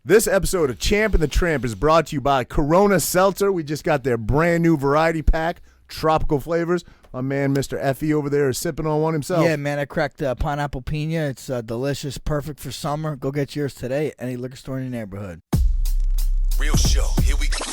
This episode of Champ and the Tramp is brought to you by Corona Seltzer. We just got their brand new variety pack, tropical flavors. My man, Mr. Effie over there, is sipping on one himself. Yeah, man, I cracked pineapple pina. It's delicious, perfect for summer. Go get yours today at any liquor store in your neighborhood. Real show, here we go.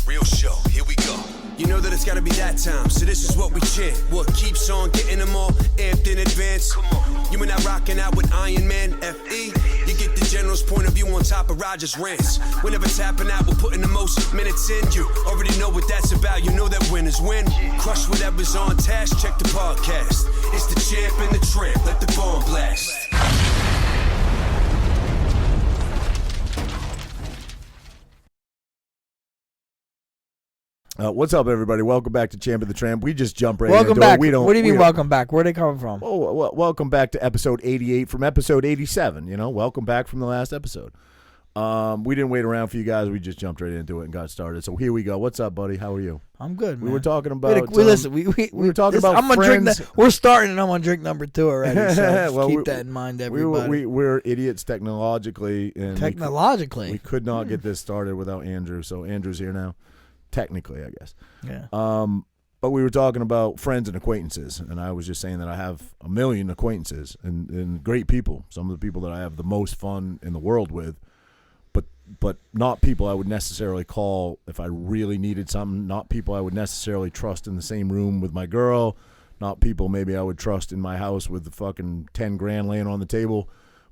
Real show, here we go. You know that it's gotta be that time, so this is what we chant. What keeps on getting them all amped in advance? Come on. You and I rocking out with Iron Man, F.E. You get the general's point of view on top of Roger's rants. Whenever tapping out, we're putting the most minutes in. You already know what that's about, you know that winners win. Crush whatever's on task, check the podcast. It's the Champ and the Tramp, let the bomb blast. What's up, everybody? Welcome back to Champ and the Tramp. We just jump right Welcome into back. it. What do you mean welcome back? Where are they coming from? Oh, welcome back to episode 88 from episode 87. You know, welcome back from the last episode. We didn't wait around for you guys. We just jumped right into it and got started. So here we go. What's up, buddy? How are you? I'm good, man. We were talking about. We were talking about I'm friends. We're starting, and I'm on drink number 2 already. So Well, keep that in mind, everybody. We're idiots technologically, and Technologically, we could not get this started without Andrew. So Andrew's here now. Technically, I guess. Yeah. But we were talking about friends and acquaintances, and I was just saying that I have a million acquaintances and great people. Some of the people that I have the most fun in the world with, but not people I would necessarily call if I really needed something. Not people I would necessarily trust in the same room with my girl. Not people maybe I would trust in my house with the fucking 10 grand laying on the table.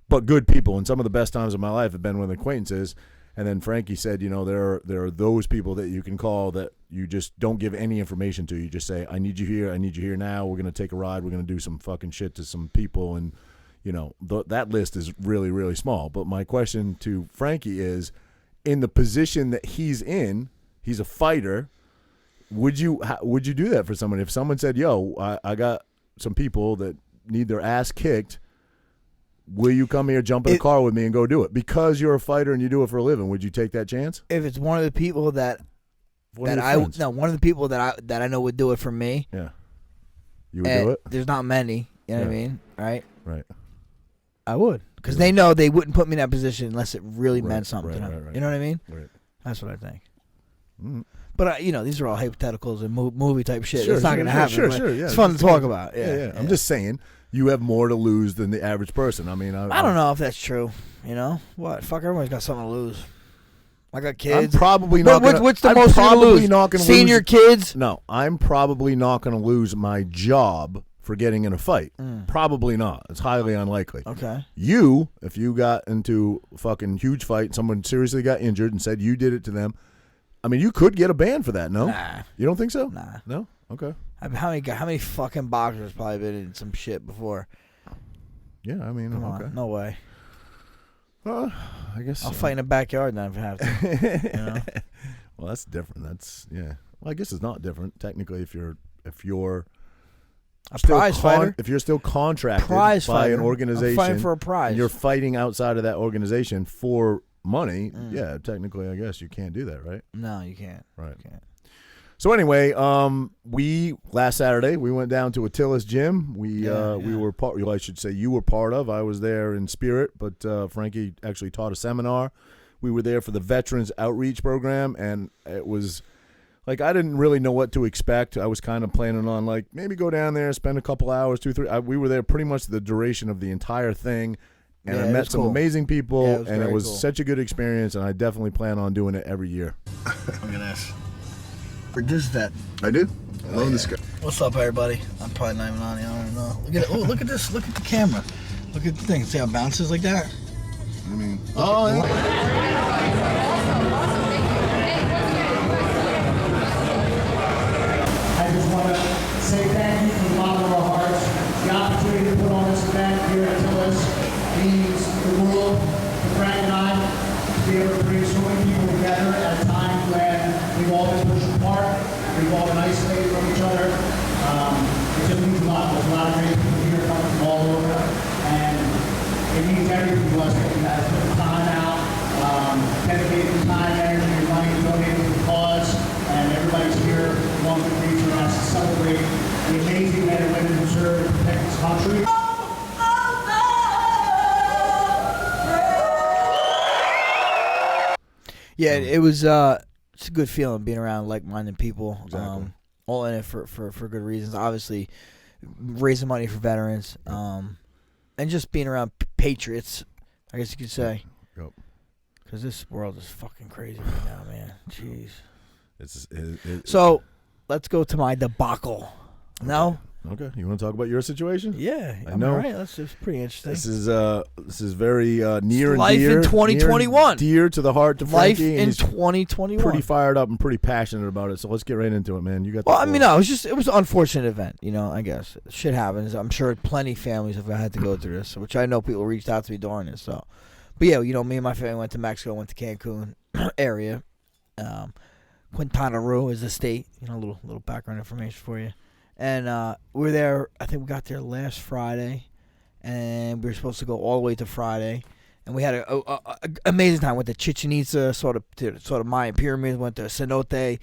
But good people, and some of the best times of my life have been with acquaintances. And then Frankie said, you know, there are those people that you can call that you just don't give any information to. You just say, I need you here now. We're going to take a ride. We're going to do some fucking shit to some people. And, you know, that list is really, really small. But my question to Frankie is, in the position that he's in, he's a fighter. Would you do that for someone? If someone said, yo, I got some people that need their ass kicked, will you come here, jump in a car with me, and go do it? Because you're a fighter and you do it for a living, would you take that chance? If it's one of the people one of the people that I know would do it for me. Yeah, you would do it. There's not many. You know what I mean? Right. I would, because they know they wouldn't put me in that position unless it really meant something to them. Right. You know what I mean? Right. That's what I think. Mm. But you know, these are all hypotheticals and movie type shit. Sure, it's not going to happen. Sure. Yeah, it's fun to talk about. Yeah. I'm just saying. You have more to lose than the average person. I mean, I don't know if that's true. You know what? Fuck, everyone's got something to lose. I got kids. I'm probably not. What's the most you're going to lose? Senior kids? No, I'm probably not going to lose my job for getting in a fight. Probably not. It's highly unlikely. Okay. If you got into a fucking huge fight, someone seriously got injured and said you did it to them, I mean, you could get a ban for that. No, nah. You don't think so? Nah. No. Okay. How many fucking boxers probably been in some shit before? Yeah, I mean, Come okay. on, no way. I guess I'll fight in the backyard then if I have to. You know? Well, that's different. Well, I guess it's not different technically if you're a prize fighter. If you're still contracted by an organization, I'm fighting for a prize. And you're fighting outside of that organization for money. Yeah, technically, I guess you can't do that, right? No, you can't. Right. You can't. So anyway, last Saturday we went down to Attila's gym. We were part. I should say you were part of. I was there in spirit, but Frankie actually taught a seminar. We were there for the Veterans Outreach Program, and it was like I didn't really know what to expect. I was kind of planning on like maybe go down there, spend a couple hours, 2-3. We were there pretty much the duration of the entire thing, and I met some amazing people, and it was such a good experience. And I definitely plan on doing it every year. Look at this. Produce that. I do. I love this guy. What's up, everybody? I'm probably not even on it. I don't know. Look at it. Oh, look at this. Look at the camera. Look at the thing. See how it bounces like that? I mean, yeah. I just want to say thank you from the bottom of our hearts. The opportunity to put on this event here at Tillis means the world to Frank and I to be able to bring so many people together at a time when we've all been pushed apart, we've all been isolated from each other. It just means a lot. There's a lot of great people here coming from all over, and it means everything to us that you guys put the time out, dedicated time, energy, and money donated to the cause, and everybody's here along with me for us to celebrate the amazing men and women who serve and protect this country. Yeah, it was. It's a good feeling being around like-minded people. Exactly. All in it for good reasons. Obviously, raising money for veterans, and just being around patriots. I guess you could say. Yep. Because this world is fucking crazy right now, man. Jeez. So, let's go to my debacle. Okay. No? Okay. You want to talk about your situation? Yeah. I know. All right. That's pretty interesting. This is very near and life dear. in 2021. Dear to the heart to Life Frankie. in 2021. Pretty fired up and pretty passionate about it. So let's get right into it, man. You got. Well, I mean, no, it was an unfortunate event. I guess shit happens. I'm sure plenty of families have had to go through this, which I know people reached out to me during this. So, but yeah, me and my family went to Mexico, went to Cancun area. Quintana Roo is the state. A little background information for you. And we were there. I think we got there last Friday, and we were supposed to go all the way to Friday. And we had a amazing time. Went to Chichen Itza, sort of Mayan pyramids. Went to cenote,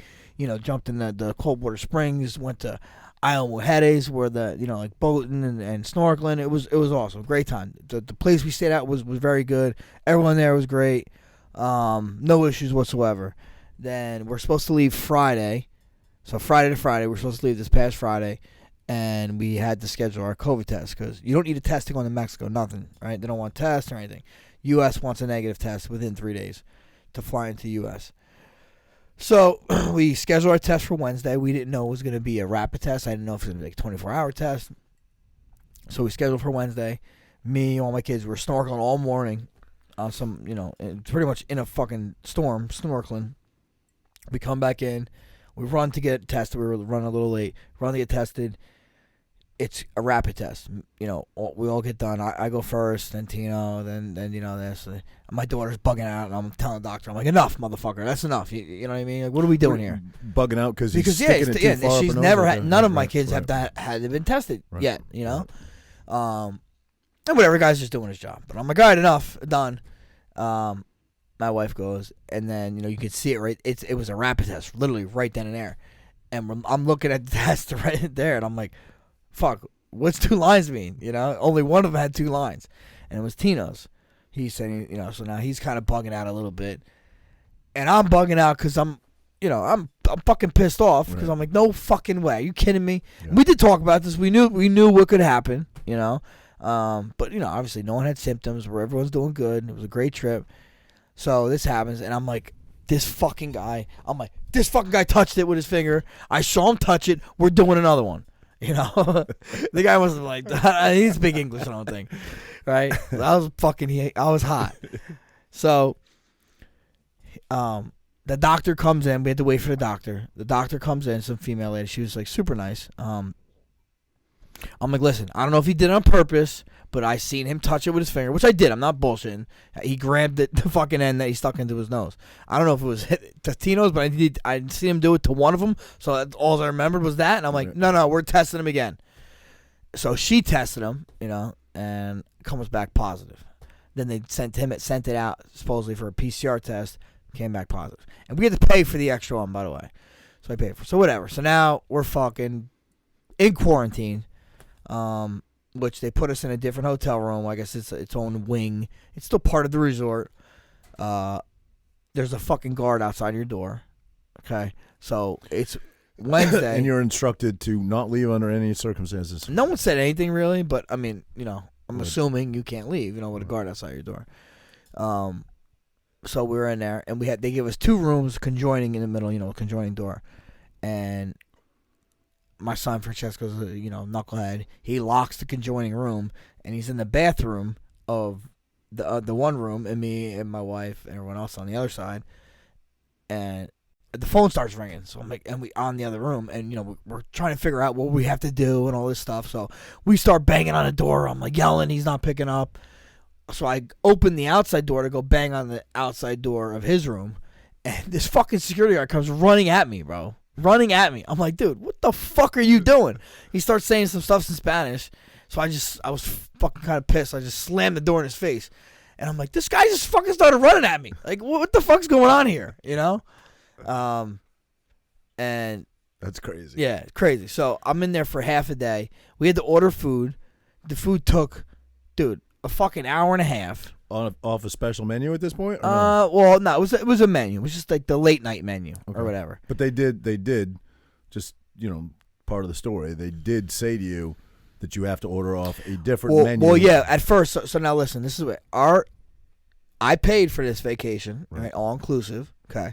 jumped in the cold water springs. Went to Isla Mujeres, where the like boating and snorkeling. It was awesome, great time. The place we stayed at was very good. Everyone there was great. No issues whatsoever. Then we're supposed to leave Friday. So Friday to Friday, we're supposed to leave this past Friday, and we had to schedule our COVID test because you don't need a test to go into Mexico, nothing, right? They don't want tests or anything. U.S. wants a negative test within 3 days to fly into U.S. So we scheduled our test for Wednesday. We didn't know it was going to be a rapid test. I didn't know if it was going to be like a 24-hour test. So we scheduled for Wednesday. Me, all my kids were snorkeling all morning on some, pretty much in a fucking storm, snorkeling. We come back in. We run to get tested. We were running a little late. Run to get tested. It's a rapid test. We all get done. I go first, then Tino, then this. My daughter's bugging out, and I'm telling the doctor, I'm like, enough, motherfucker. That's enough. You know what I mean? Like, what are we doing here? Bugging out because she's never had. None of my kids have been tested yet. And whatever, guy's just doing his job. But I'm like, all right, enough, done. My wife goes, and then you could see it right. It was a rapid test, literally right then and there. And I'm looking at the test right there, and I'm like, "Fuck, what's 2 lines mean?" Only one of them had 2 lines, and it was Tino's. He's saying, so now he's kind of bugging out a little bit, and I'm bugging out because I'm fucking pissed off because I'm like, no fucking way, are you kidding me? Yeah. We did talk about this. We knew what could happen, but obviously no one had symptoms. Where everyone's doing good. It was a great trip. So this happens, and I'm like, this fucking guy touched it with his finger. I saw him touch it. We're doing another one. The guy wasn't like, he speaks English, I don't think. Right? I was hot. So, the doctor comes in. We had to wait for the doctor. The doctor comes in, some female lady. She was like super nice. I'm like, listen, I don't know if he did it on purpose, but I seen him touch it with his finger, which I did. I'm not bullshitting. He grabbed the fucking end that he stuck into his nose. I don't know if it was Tino's, but I seen him do it to one of them, so that's all I remembered was that. And I'm like, no, we're testing him again. So she tested him, and comes back positive. Then they sent it out supposedly for a PCR test, came back positive. And we had to pay for the extra one, by the way. So I paid for it. So whatever. So now we're fucking in quarantine. Which they put us in a different hotel room. I guess it's its own wing. It's still part of the resort. There's a fucking guard outside your door. Okay, so it's Wednesday, and you're instructed to not leave under any circumstances. No one said anything really, but I mean, I'm assuming you can't leave. With a guard outside your door. So we were in there, and they gave us 2 rooms conjoining in the middle. Conjoining door, and my son Francesco's knucklehead. He locks the conjoining room, and he's in the bathroom of the one room, and me and my wife and everyone else on the other side. And the phone starts ringing, so I'm like, and we on the other room, and we're trying to figure out what we have to do and all this stuff. So we start banging on the door. I'm like yelling, he's not picking up. So I open the outside door to go bang on the outside door of his room, and this fucking security guard comes running at me, bro. Running at me. I'm like, dude, what the fuck are you doing? He starts saying some stuff in Spanish. So I was fucking kind of pissed. I just slammed the door in his face. And I'm like, this guy just fucking started running at me. Like, what the fuck's going on here? And that's crazy. Yeah, crazy. So I'm in there for half a day. We had to order food. The food took, dude, a fucking hour and a half. off a special menu at this point? Or no? Well, no, it was a menu. It was just like the late night menu or whatever. But they did just, part of the story. They did say to you that you have to order off a different menu. Well, yeah, at first. So now listen, this is what I paid for this vacation, right? All inclusive. Okay.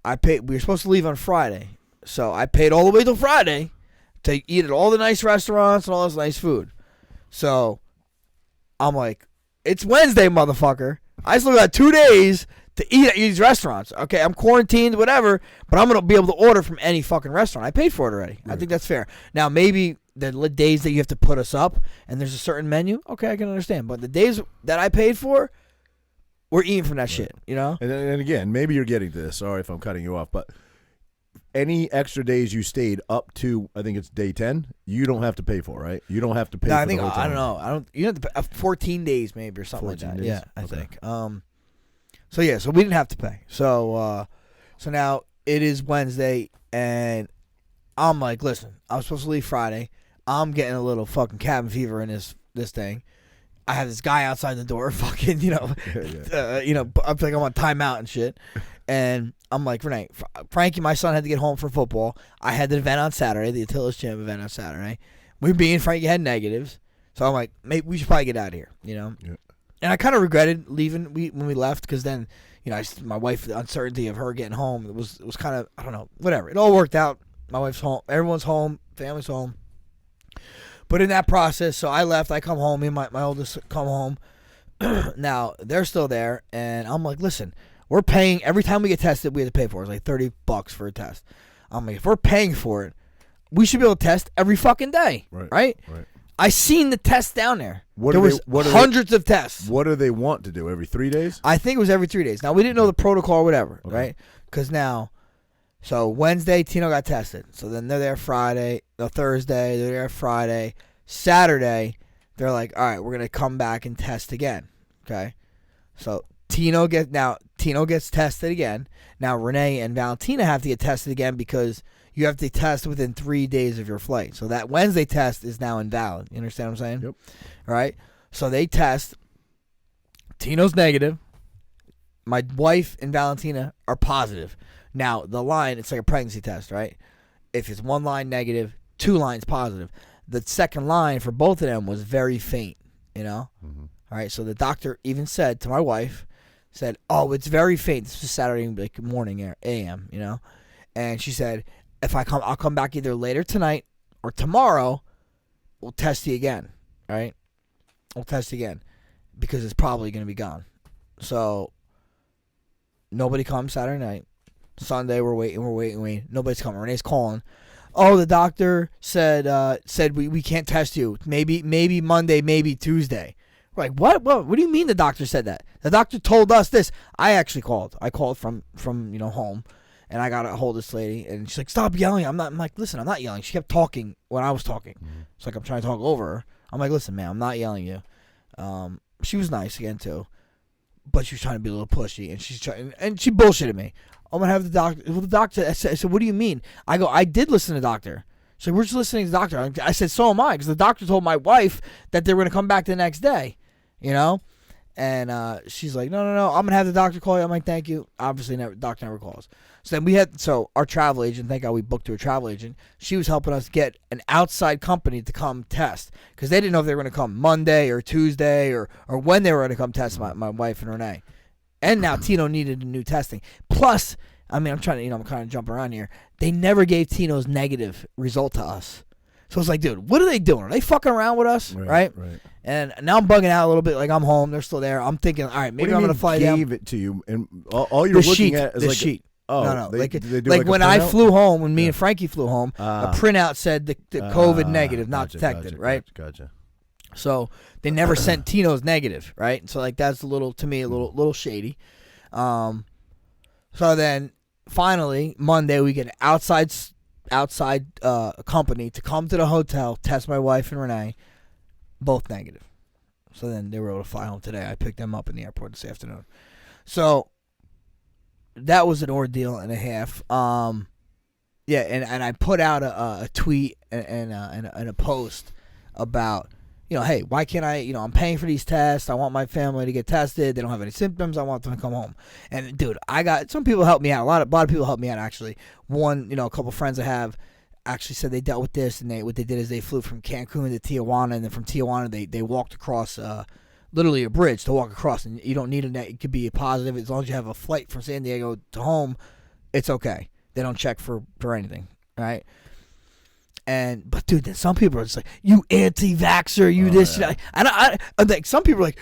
We were supposed to leave on Friday. So I paid all the way till Friday to eat at all the nice restaurants and all this nice food. So I'm like, it's Wednesday, motherfucker. I still got 2 days to eat at these restaurants. Okay, I'm quarantined, whatever, but I'm going to be able to order from any fucking restaurant. I paid for it already. Right. I think that's fair. Now, maybe the days that you have to put us up and there's a certain menu, okay, I can understand. But the days that I paid for, we're eating from that shit, And again, maybe you're getting to this. Sorry if I'm cutting you off, but any extra days you stayed up to, I think it's day 10, you don't have to pay for, right? You don't have to pay for the hotel. I don't know. You have to pay 14 days maybe or something like that. Days? Yeah, I think. So we didn't have to pay. So now it is Wednesday, and I'm like, listen, I was supposed to leave Friday. I'm getting a little fucking cabin fever in this thing. I have this guy outside the door, fucking, I'm like I'm on timeout and shit. And I'm like, Renee, Frankie, my son had to get home from football. I had the event on Saturday, the Attila's Gym event on Saturday. Me and Frankie had negatives. So I'm like, maybe we should probably get out of here, Yeah. And I kind of regretted leaving when we left because then, my wife, the uncertainty of her getting home, it was kind of, I don't know, whatever. It all worked out. My wife's home. Everyone's home. Family's home. But in that process, so I left. I come home. Me and my oldest come home. Now, they're still there. And I'm like, listen, we're paying. Every time we get tested, we have to pay for it. It's like $30 for a test. I'm like, if we're paying for it, we should be able to test every fucking day. Right? I seen the tests down there. There was hundreds of tests. What do they want to do? Every 3 days? I think it was every 3 days. Now, we didn't know the protocol or whatever, right? Because now, so Wednesday, Tino got tested. So then they're there Thursday, they're there Friday. Saturday, they're like, all right, we're going to come back and test again, okay? So Tino gets tested again. Now, Renee and Valentina have to get tested again because you have to test within 3 days of your flight. So that Wednesday test is now invalid. You understand what I'm saying? Yep. All right? So they test. Tino's negative. My wife and Valentina are positive. Now, the line, it's like a pregnancy test, right? If it's one line negative, 2 lines positive. The second line for both of them was very faint, Mm-hmm. All right, so the doctor even said to my wife, oh, it's very faint. This was Saturday morning, a.m., And she said, I'll come back either later tonight or tomorrow. We'll test you again, all right? We'll test you again because it's probably going to be gone. So nobody comes Saturday night. Sunday, we're waiting. Nobody's coming. Renee's calling. Oh, the doctor said we can't test you. Maybe Monday, maybe Tuesday. We're like, what? What do you mean the doctor said that? The doctor told us this. I actually called. I called from home, and I got a hold of this lady, and she's like, stop yelling. I'm like, listen, I'm not yelling. She kept talking when I was talking. Mm-hmm. It's like I'm trying to talk over her. I'm like, listen, man, I'm not yelling at you. She was nice again too, but she was trying to be a little pushy, and she bullshitted me. I'm going to have the doctor. Well, the doctor, I said, what do you mean? I go, I did listen to the doctor. She's like, we're just listening to the doctor. I said, so am I, because the doctor told my wife that they were going to come back the next day, And she's like, no, I'm going to have the doctor call you. I'm like, thank you. Obviously, doctor never calls. So then our travel agent, thank God we booked to a travel agent. She was helping us get an outside company to come test, because they didn't know if they were going to come Monday or Tuesday or when they were going to come test my wife and Renee. And now Tino needed a new testing. Plus, I'm kind of jumping around here. They never gave Tino's negative result to us. So it's like, dude, what are they doing? Are they fucking around with us? Right. And now I'm bugging out a little bit. Like, I'm home. They're still there. I'm thinking, all right, maybe I'm going to fly down. Gave it to you, and all you're looking at is the like sheet. Oh, no. They do like when I flew home, when me and Frankie flew home, a printout said the COVID negative, not detected, right? Gotcha. So they never sent Tino's negative, right? So like that's a little shady. So then finally Monday we get an outside company to come to the hotel, test my wife and Renee, both negative. So then they were able to fly home today. I picked them up in the airport this afternoon. So that was an ordeal and a half. Yeah, and I put out a tweet and a post about hey, why can't I, I'm paying for these tests. I want my family to get tested. They don't have any symptoms. I want them to come home. And dude, I got some people helped me out. A lot of people helped me out actually. One, a couple friends I have actually said they dealt with this, and what they did is they flew from Cancun to Tijuana, and then from Tijuana they walked across literally a bridge to walk across, and you don't need it could be a positive as long as you have a flight from San Diego to home. It's okay. They don't check for anything, right? But dude, then some people are just like, you anti-vaxxer, you this, yeah. I like some people are like,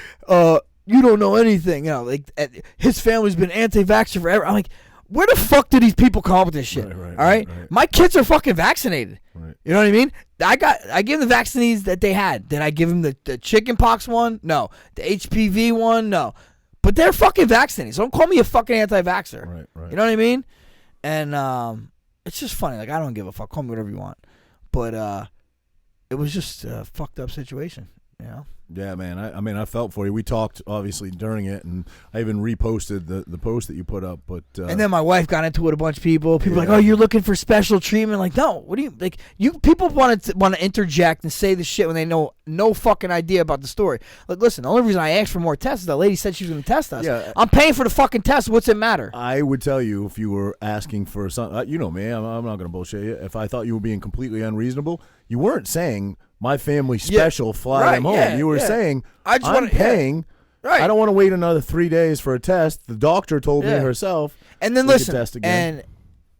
you don't know anything, like his family's been anti-vaxxer forever. I'm like, where the fuck do these people come up with this shit? Right. My kids are fucking vaccinated. Right. You know what I mean? I give them the vaccines that they had. Did I give them the chicken pox one? No. The HPV one? No. But they're fucking vaccinated, so don't call me a fucking anti-vaxxer. Right. You know what I mean? And it's just funny. Like, I don't give a fuck. Call me whatever you want. But it was just a fucked up situation, Yeah, man. I mean, I felt for you. We talked, obviously, during it, and I even reposted the post that you put up. But and then my wife got into it with a bunch of people. People like, oh, you're looking for special treatment. Like, no. What do you, like, people want to interject and say this shit when they know no fucking idea about the story. Like, listen, the only reason I asked for more tests is that lady said she was going to test us. Yeah. I'm paying for the fucking test. What's it matter? I would tell you if you were asking for something. You know me. I'm not going to bullshit you. If I thought you were being completely unreasonable, you weren't saying my family special, fly them home. You were saying, I'm paying. Right. I don't want to wait another 3 days for a test. The doctor told me herself. And then listen, test again.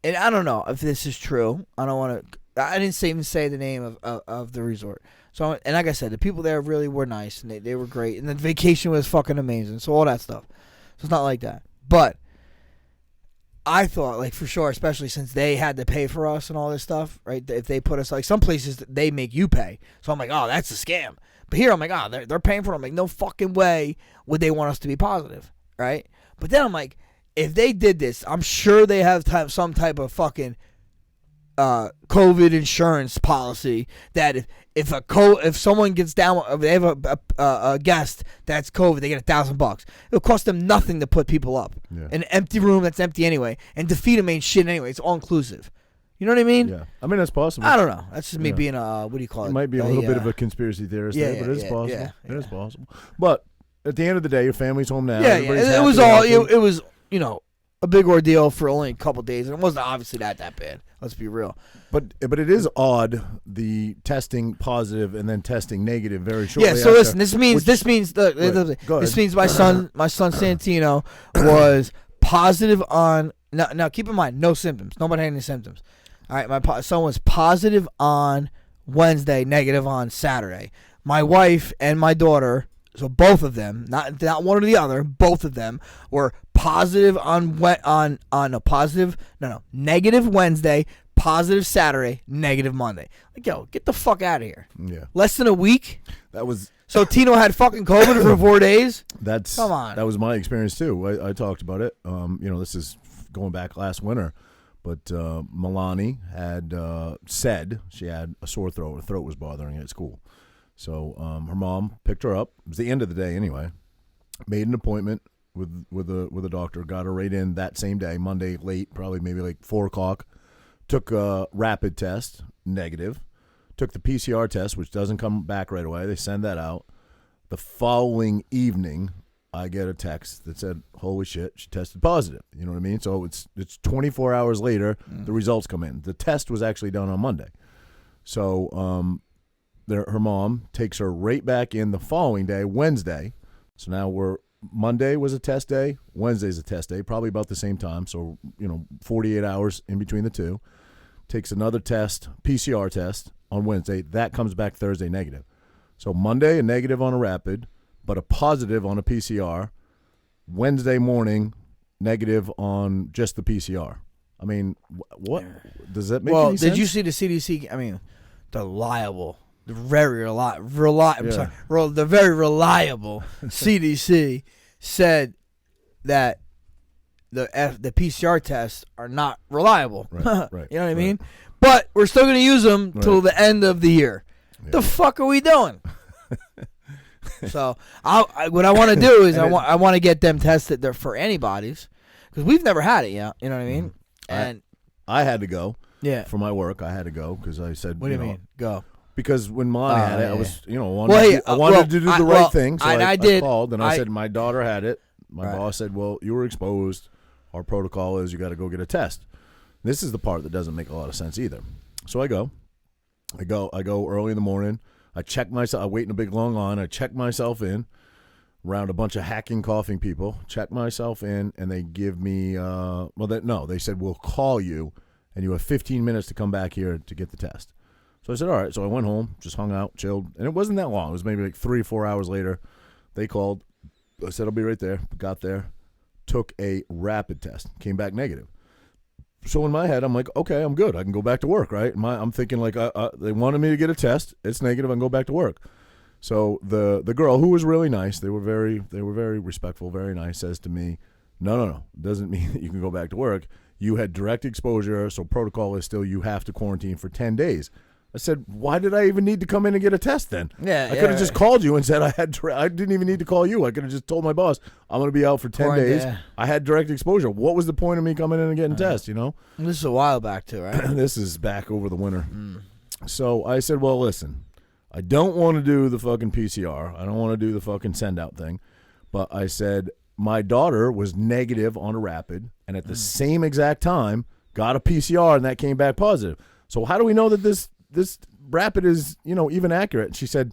And I don't know if this is true. I don't want to. I didn't even say the name of the resort. So, and like I said, the people there really were nice and they were great, and the vacation was fucking amazing. So all that stuff. So it's not like that. But I thought, like, for sure, especially since they had to pay for us and all this stuff, right? If they put us, like, some places, they make you pay. So I'm like, oh, that's a scam. But here, I'm like, oh, they're paying for it. I'm like, no fucking way would they want us to be positive, right? But then I'm like, if they did this, I'm sure they have some type of fucking COVID insurance policy that if someone gets down, if they have a guest that's COVID, they get $1,000. It'll cost them nothing to put people up. Yeah. An empty room that's empty anyway, and to feed them ain't shit anyway. It's all inclusive. You know what I mean? Yeah. I mean, that's possible. I don't know. That's just me being what do you call it? It might be a little bit of a conspiracy theorist there, but it is possible. Yeah. It is possible. But at the end of the day, your family's home now. Yeah, it was all. It was a big ordeal for only a couple days, and it wasn't obviously that bad. Let's be real. But it is odd, the testing positive and then testing negative very shortly. Yeah. So listen, this means my son Santino was positive on. Now keep in mind, no symptoms. Nobody had any symptoms. All right, my son was positive on Wednesday, negative on Saturday. My wife and my daughter. So both of them, not one or the other, both of them were positive negative Wednesday, positive Saturday, negative Monday. Like, yo, get the fuck out of here. Yeah. Less than a week. That was. So Tino had fucking COVID for 4 days. Come on. That was my experience too. I talked about it. This is going back last winter, but Milani had said she had a sore throat. Her throat was bothering her at school. So her mom picked her up. It was the end of the day anyway. Made an appointment with a doctor. Got her right in that same day, Monday late, probably maybe like 4 o'clock. Took a rapid test, negative. Took the PCR test, which doesn't come back right away. They send that out. The following evening, I get a text that said, "Holy shit, she tested positive." You know what I mean? So it's 24 hours later, the results come in. The test was actually done on Monday. So her mom takes her right back in the following day, Wednesday. So now Monday was a test day, Wednesday's a test day, probably about the same time. So, 48 hours in between the two. Takes another test, PCR test on Wednesday. That comes back Thursday negative. So Monday, a negative on a rapid, but a positive on a PCR. Wednesday morning, negative on just the PCR. I mean, what? Does that make any sense? Well, did you see the CDC? I mean, the very reliable CDC said that the PCR tests are not reliable. Right. You know what I mean? But we're still going to use them till the end of the year. Yeah. The fuck are we doing? So what I want to do is I want to get them tested there for antibodies because we've never had it yet. You know what I mean? And I had to go. Yeah. For my work, I had to go because I said. What do you mean? Go. Because when mine had it, I was, I Well, wanted to do the right thing. So I I did. called and I said, my daughter had it. My Right. boss said, well, you were exposed. Our protocol is you got to go get a test. This is the part that doesn't make a lot of sense either. So I go early in the morning. I check myself. I wait in a big long line. I check myself in around a bunch of hacking, coughing people. Check myself in, and they give me, they said, we'll call you, and you have 15 minutes to come back here to get the test. So I said, all right. So I went home, just hung out, chilled. And it wasn't that long. It was maybe like 3 or 4 hours later. They called. I said, I'll be right there. Got there, took a rapid test, came back negative. So in my head, I'm like, okay, I'm good. I can go back to work, right? I'm thinking like, they wanted me to get a test. It's negative. I can go back to work. So the girl, who was really nice, they were very respectful, very nice, says to me, no, doesn't mean that you can go back to work. You had direct exposure, so protocol is still you have to quarantine for 10 days. I said, why did I even need to come in and get a test then? Yeah, I could have just called you and said I didn't even need to call you. I could have just told my boss, I'm going to be out for 10 days. I had direct exposure. What was the point of me coming in and getting tests, This is a while back too, right? This is back over the winter. So I said, well, listen, I don't want to do the fucking PCR. I don't want to do the fucking send out thing. But I said, my daughter was negative on a rapid and at the same exact time got a PCR and that came back positive. So how do we know that this rapid is, even accurate? And she said,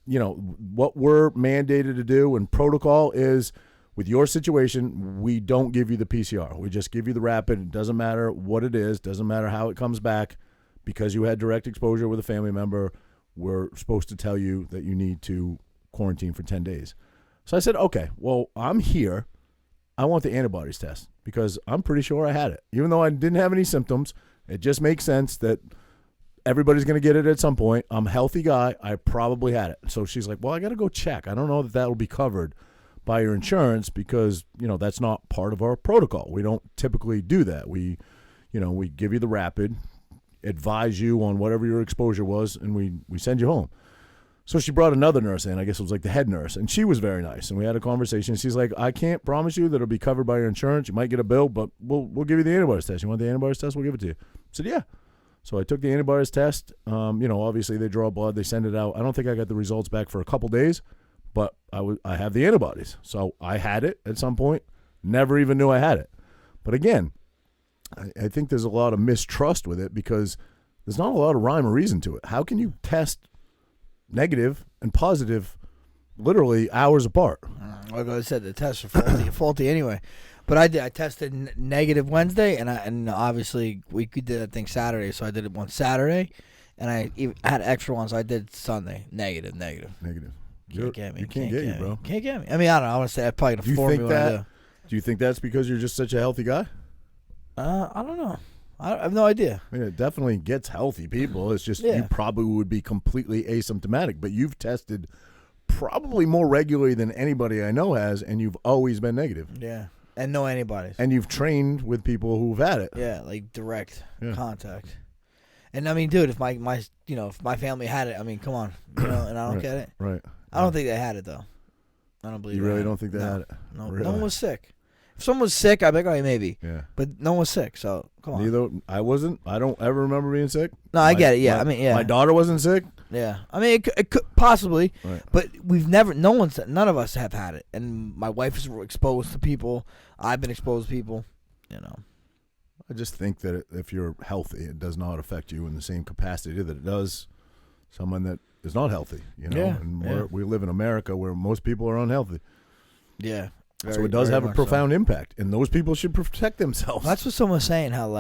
what we're mandated to do and protocol is with your situation, we don't give you the PCR. We just give you the rapid. It doesn't matter what it is. Doesn't matter how it comes back because you had direct exposure with a family member. We're supposed to tell you that you need to quarantine for 10 days. So I said, okay, well, I'm here. I want the antibodies test because I'm pretty sure I had it. Even though I didn't have any symptoms, it just makes sense that everybody's going to get it at some point. I'm a healthy guy. I probably had it. So she's like, well, I got to go check. I don't know that will be covered by your insurance because, that's not part of our protocol. We don't typically do that. We give you the rapid, advise you on whatever your exposure was, and we send you home. So she brought another nurse in. I guess it was like the head nurse, and she was very nice. And we had a conversation. She's like, I can't promise you that it'll be covered by your insurance. You might get a bill, but we'll give you the antibodies test. You want the antibodies test? We'll give it to you. I said, yeah. So I took the antibodies test. Obviously they draw blood, they send it out. I don't think I got the results back for a couple days, but I have the antibodies. So I had it at some point. Never even knew I had it. But again, I think there's a lot of mistrust with it because there's not a lot of rhyme or reason to it. How can you test negative and positive literally hours apart? Like I said, the tests are faulty anyway. But I tested negative Wednesday, and obviously we did that thing Saturday, so I did it one Saturday, and I had extra ones. So I did Sunday negative. You can't get you, bro. Can't get me. I mean, I don't know. I want to say I probably gonna form me what I do. Do you think that's because you're just such a healthy guy? I don't know. I have no idea. I mean, it definitely gets healthy people. It's just you probably would be completely asymptomatic, but you've tested probably more regularly than anybody I know has, and you've always been negative. Yeah. And no antibodies. And you've trained with people who've had it. Yeah, like direct contact. And I mean, dude, if my if my family had it, I mean, come on, and I don't get it. Right. I don't think they had it though. I don't believe. You really don't think they had it? No, really? No one was sick. If someone was sick, I'd be like, oh, maybe. Yeah. But no one was sick, so come on. Neither I wasn't. I don't ever remember being sick. No, I get it. Yeah, I mean, yeah. My daughter wasn't sick. Yeah, I mean, it could possibly, right. But none of us have had it, and my wife is exposed to people. I've been exposed to people. I just think that if you're healthy, it does not affect you in the same capacity that it does someone that is not healthy. We live in America where most people are unhealthy. Yeah. So it does have a profound impact, and those people should protect themselves. That's what someone was saying. How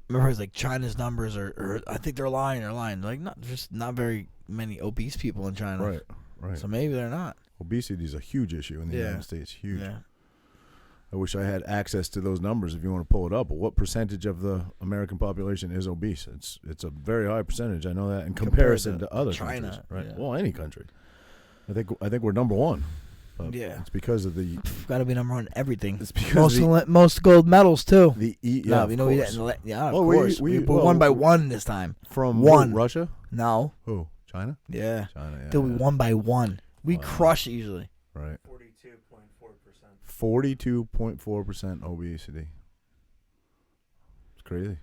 remember it was like China's numbers are I think they're lying. Like not very many obese people in China. Right. So maybe they're not. Obesity is a huge issue in the United States. Huge. Yeah. I wish I had access to those numbers if you want to pull it up. But what percentage of the American population is obese? It's a very high percentage. I know that in comparison to other China, countries. Right. Yeah. Well, any country. I think we're number one. It's because of the. Got to be number one in everything. It's because most gold medals too. Of course. We won by one this time. From one. Russia? No. Who? China? Yeah. China. Yeah. Dude, we won by one. We crush it usually. Right. 42.4%. 42.4% obesity. It's crazy.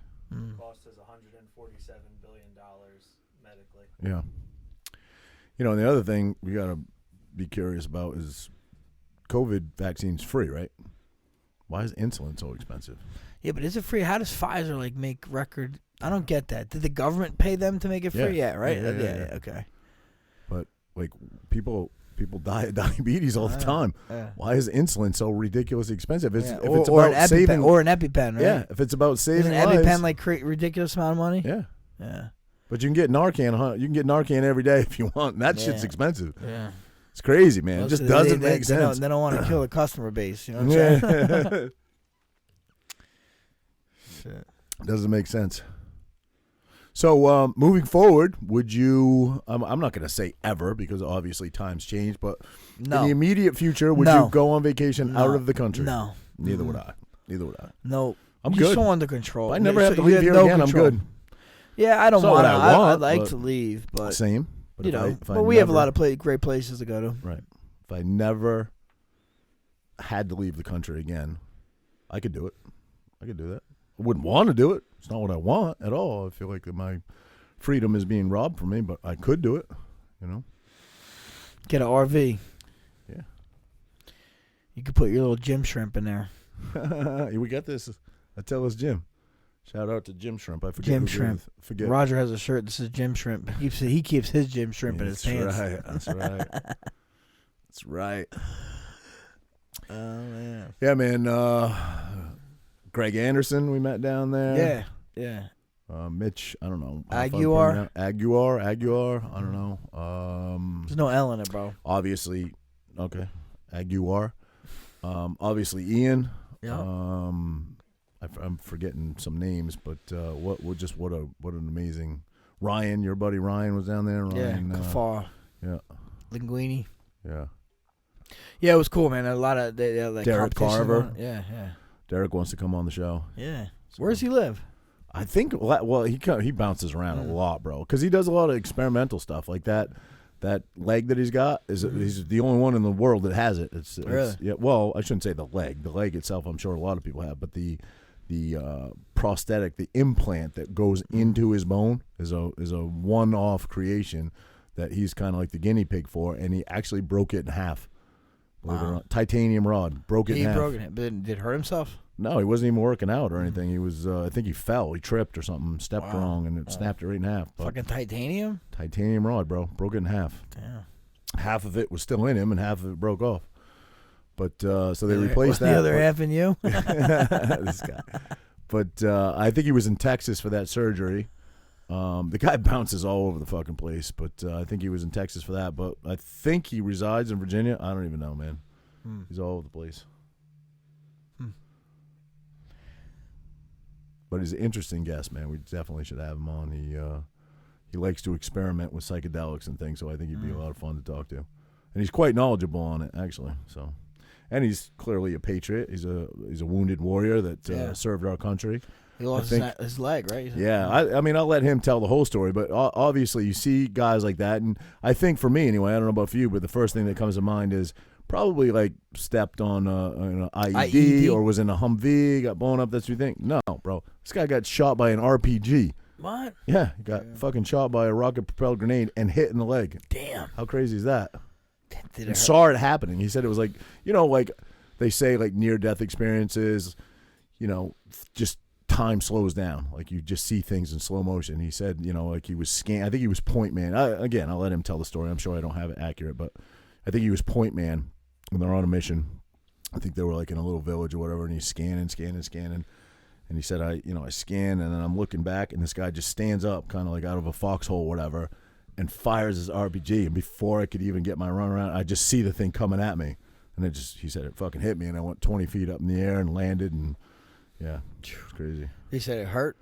Cost us $147 billion. medically. Yeah. You know, and the other thing we got to be curious about is COVID vaccine's free, right? Why is insulin so expensive? Yeah, but is it free? How does Pfizer like make record? I don't get that. Did the government pay them to make it free? Yeah, right. Yeah, okay. But like people die of diabetes all the time. Yeah. Why is insulin so ridiculously expensive? If it's or about saving, or an EpiPen, right? Yeah, if it's about saving Isn't lives, EpiPen like create ridiculous amount of money? Yeah. Yeah. But you can get Narcan. You can get Narcan every day if you want. And that shit's expensive. Yeah. It's crazy, man. Well, it just doesn't make sense. They don't want to kill the customer base. You know what I'm saying? Shit. Doesn't make sense. So moving forward, would you? I'm not going to say ever because obviously times change. But in the immediate future, would you go on vacation out of the country? No. Neither would I. No. I'm You're good. so under control. I never have to leave here again. Control. I'm good. Yeah, I don't want. I'd like to leave, but same. But but we have a lot of great places to go to. Right. If I never had to leave the country again, I could do it. I could do that. I wouldn't want to do it. It's not what I want at all. I feel like my freedom is being robbed from me, but I could do it. You know. Get an RV. Yeah. You could put your little gym shrimp in there. We got this. Attila's Gym. Shout out to Jim Shrimp. I forget. Jim Shrimp. Forget. Roger has a shirt that says Jim Shrimp. He keeps his Jim Shrimp in his pants. That's right. That's right. Oh man. Yeah, man. Greg Anderson, we met down there. Yeah. Mitch, I don't know. Aguiar. I don't know. There's no L in it, bro. Obviously, okay. Aguiar. Obviously, Ian. Yeah. I'm forgetting some names, but what an amazing Ryan, your buddy Ryan was down there. Ryan, Carver. Yeah. Linguini. Yeah. Yeah, it was cool, man. A lot of like Derek Carver. Yeah. Derek wants to come on the show. Yeah. Where does he live? I think. Well, he bounces around a lot, bro, because he does a lot of experimental stuff like that. That leg that he's got he's the only one in the world that has it. It's yeah. Well, I shouldn't say the leg. The leg itself, I'm sure a lot of people have, but the prosthetic, the implant that goes into his bone is a one-off creation that he's kind of like the guinea pig for, and he actually broke it in half. Believe it or not. Titanium rod broke it in half. He broke it, but did it hurt himself? No, he wasn't even working out or anything. He was, I think he fell. He tripped or something, stepped wrong, and it snapped it right in half. But fucking titanium? Titanium rod, bro. Broke it in half. Damn. Half of it was still in him, and half of it broke off. But so they replaced that. The other half in you? This guy. But I think he was in Texas for that surgery. The guy bounces all over the fucking place, but I think he was in Texas for that. But I think he resides in Virginia. I don't even know, man. He's all over the place. But he's an interesting guest, man. We definitely should have him on. He likes to experiment with psychedelics and things, so I think he'd be a lot of fun to talk to. And he's quite knowledgeable on it, actually. So, and he's clearly a patriot. He's a wounded warrior that served our country. He lost his leg, right? Yeah, I mean, I'll let him tell the whole story, but obviously you see guys like that, and I think for me anyway, I don't know about for you, but the first thing that comes to mind is probably like stepped on an IED or was in a Humvee, got blown up. That's what you think? No, bro. This guy got shot by an RPG. What? Yeah, he got fucking shot by a rocket-propelled grenade and hit in the leg. Damn. How crazy is that? Did it saw it happening. He said it was like, like they say like near-death experiences, just time slows down. Like you just see things in slow motion. He said, like he was I think he was point man. Again, I'll let him tell the story. I'm sure I don't have it accurate, but I think he was point man when they're on a mission. I think they were like in a little village or whatever, and he's scanning. And he said, I scan, and then I'm looking back, and this guy just stands up, kind of like out of a foxhole or whatever, and fires his RPG. And before I could even get my run around, I just see the thing coming at me. And he said it fucking hit me, and I went 20 feet up in the air and landed, and yeah, it's crazy. He said it hurt?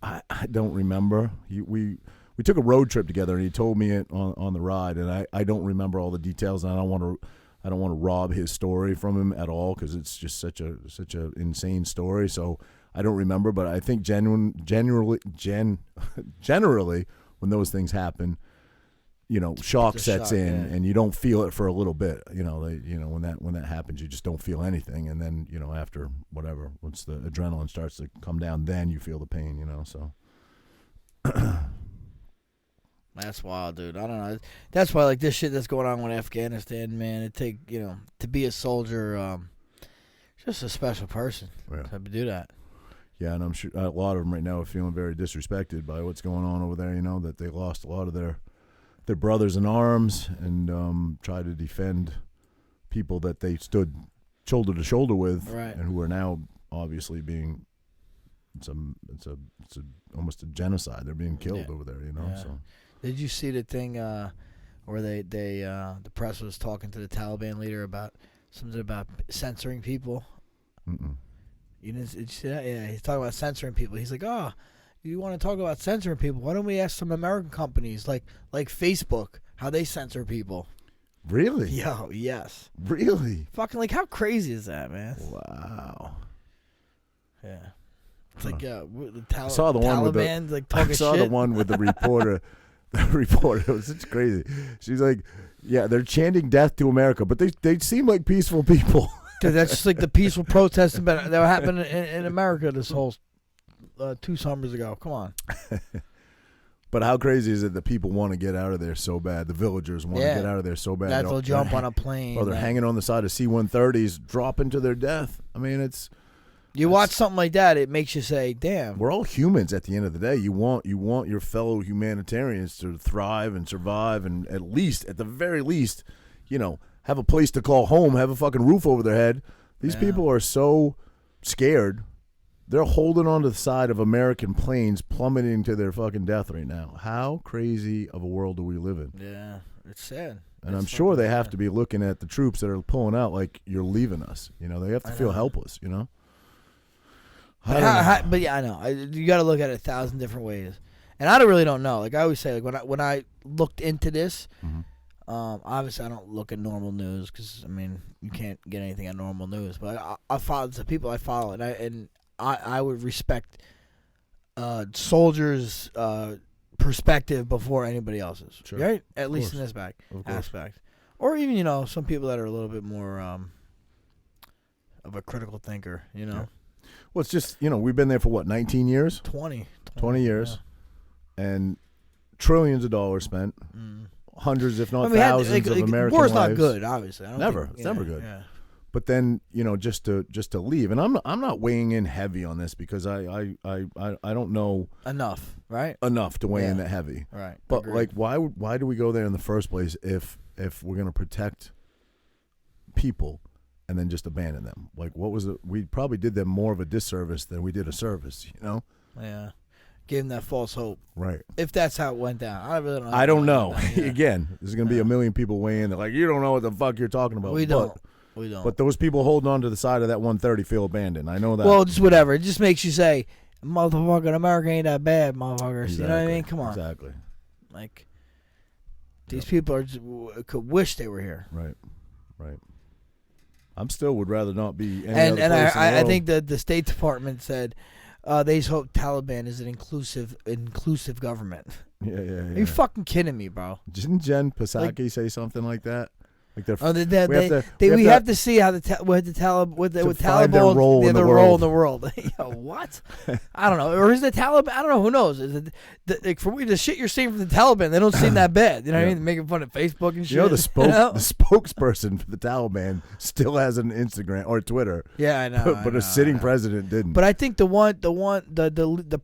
I don't remember. We took a road trip together, and he told me it on the ride, and I don't remember all the details, and I don't want to rob his story from him at all because it's just such a insane story. So I don't remember, but I think generally when those things happen, shock sets in, and you don't feel it for a little bit. When that happens, you just don't feel anything, and then after whatever, once the adrenaline starts to come down, then you feel the pain. So That's wild, dude. I don't know. That's why, like, this shit that's going on with Afghanistan, man, to be a soldier, just a special person to do that. Yeah, and I'm sure a lot of them right now are feeling very disrespected by what's going on over there, that they lost a lot of their brothers in arms and try to defend people that they stood shoulder to shoulder with, right, and who are now obviously being it's almost a genocide. They're being killed over there, Yeah. So did you see the thing where the press was talking to the Taliban leader about something about censoring people? Mm-mm. Did you see that? Yeah, he's talking about censoring people. He's like, oh, you want to talk about censoring people? Why don't we ask some American companies like Facebook how they censor people? Really? Yo, yes. Really? Fucking, like, how crazy is that, man? Wow. Yeah. It's like, the I saw the one with Taliban, like, talking I saw shit. the one with the reporter. The reporter, it was such crazy. She's like, yeah, they're chanting death to America, but they seem like peaceful people. Dude, that's just like the peaceful protests that happened in America this whole 2 summers ago. Come on. But how crazy is it that people want to get out of there so bad? The villagers want to get out of there so bad. That they'll jump on a plane. Or they're hanging on the side of C-130s, dropping to their death. I mean, you watch something like that, it makes you say, damn. We're all humans at the end of the day. You want your fellow humanitarians to thrive and survive and at the very least, have a place to call home, have a fucking roof over their head. These people are so scared. They're holding on to the side of American planes plummeting to their fucking death right now. How crazy of a world do we live in? Yeah, it's sad. And I'm sure they have to be looking at the troops that are pulling out like, you're leaving us. They have to feel helpless, But yeah, I know. You got to look at it 1,000 different ways. And I really don't know. Like I always say, like when I looked into this, obviously I don't look at normal news because, I mean, you can't get anything on normal news. But I follow the people I follow, and I would respect soldiers' perspective before anybody else's, right? At least in this aspect. Or even, some people that are a little bit more of a critical thinker, Yeah. Well, it's just, we've been there for what, 19 years? 20 years. Yeah. And trillions of dollars spent. Hundreds, if not thousands of American war's lives. not good, obviously. It's never good. Yeah. But then, just to leave, and I'm not weighing in heavy on this because I don't know enough, right? Enough to weigh in that heavy, right? But agreed. like, why do we go there in the first place if we're gonna protect people and then just abandon them? Like, what was it? We probably did them more of a disservice than we did a service, Yeah. Gave them that false hope. Right. If that's how it went down. I really don't know. I don't know. Again, there's going to be a million people weighing in. They're like, you don't know what the fuck you're talking about. We don't. But those people holding on to the side of that 130 feel abandoned. I know that. Well, just whatever. It just makes you say, motherfucking America ain't that bad, motherfuckers. Exactly. You know what I mean? Come on. Exactly. Like, these people could wish they were here. Right. I'm still would rather not be any and other place in the world. I think that the State Department said they just hope Taliban is an inclusive government. Yeah. Are you fucking kidding me, bro? Didn't Jen Psaki say something like that? Like we have to see how the Taliban their role in the world. Yo, what? I don't know. Or is the Taliban? I don't know. Who knows? Is it the shit you're seeing from the Taliban? They don't seem that bad. You know what I mean? They're making fun of Facebook and shit. The spokesperson for the Taliban still has an Instagram or Twitter. Yeah, I know. But a sitting president didn't. But I think the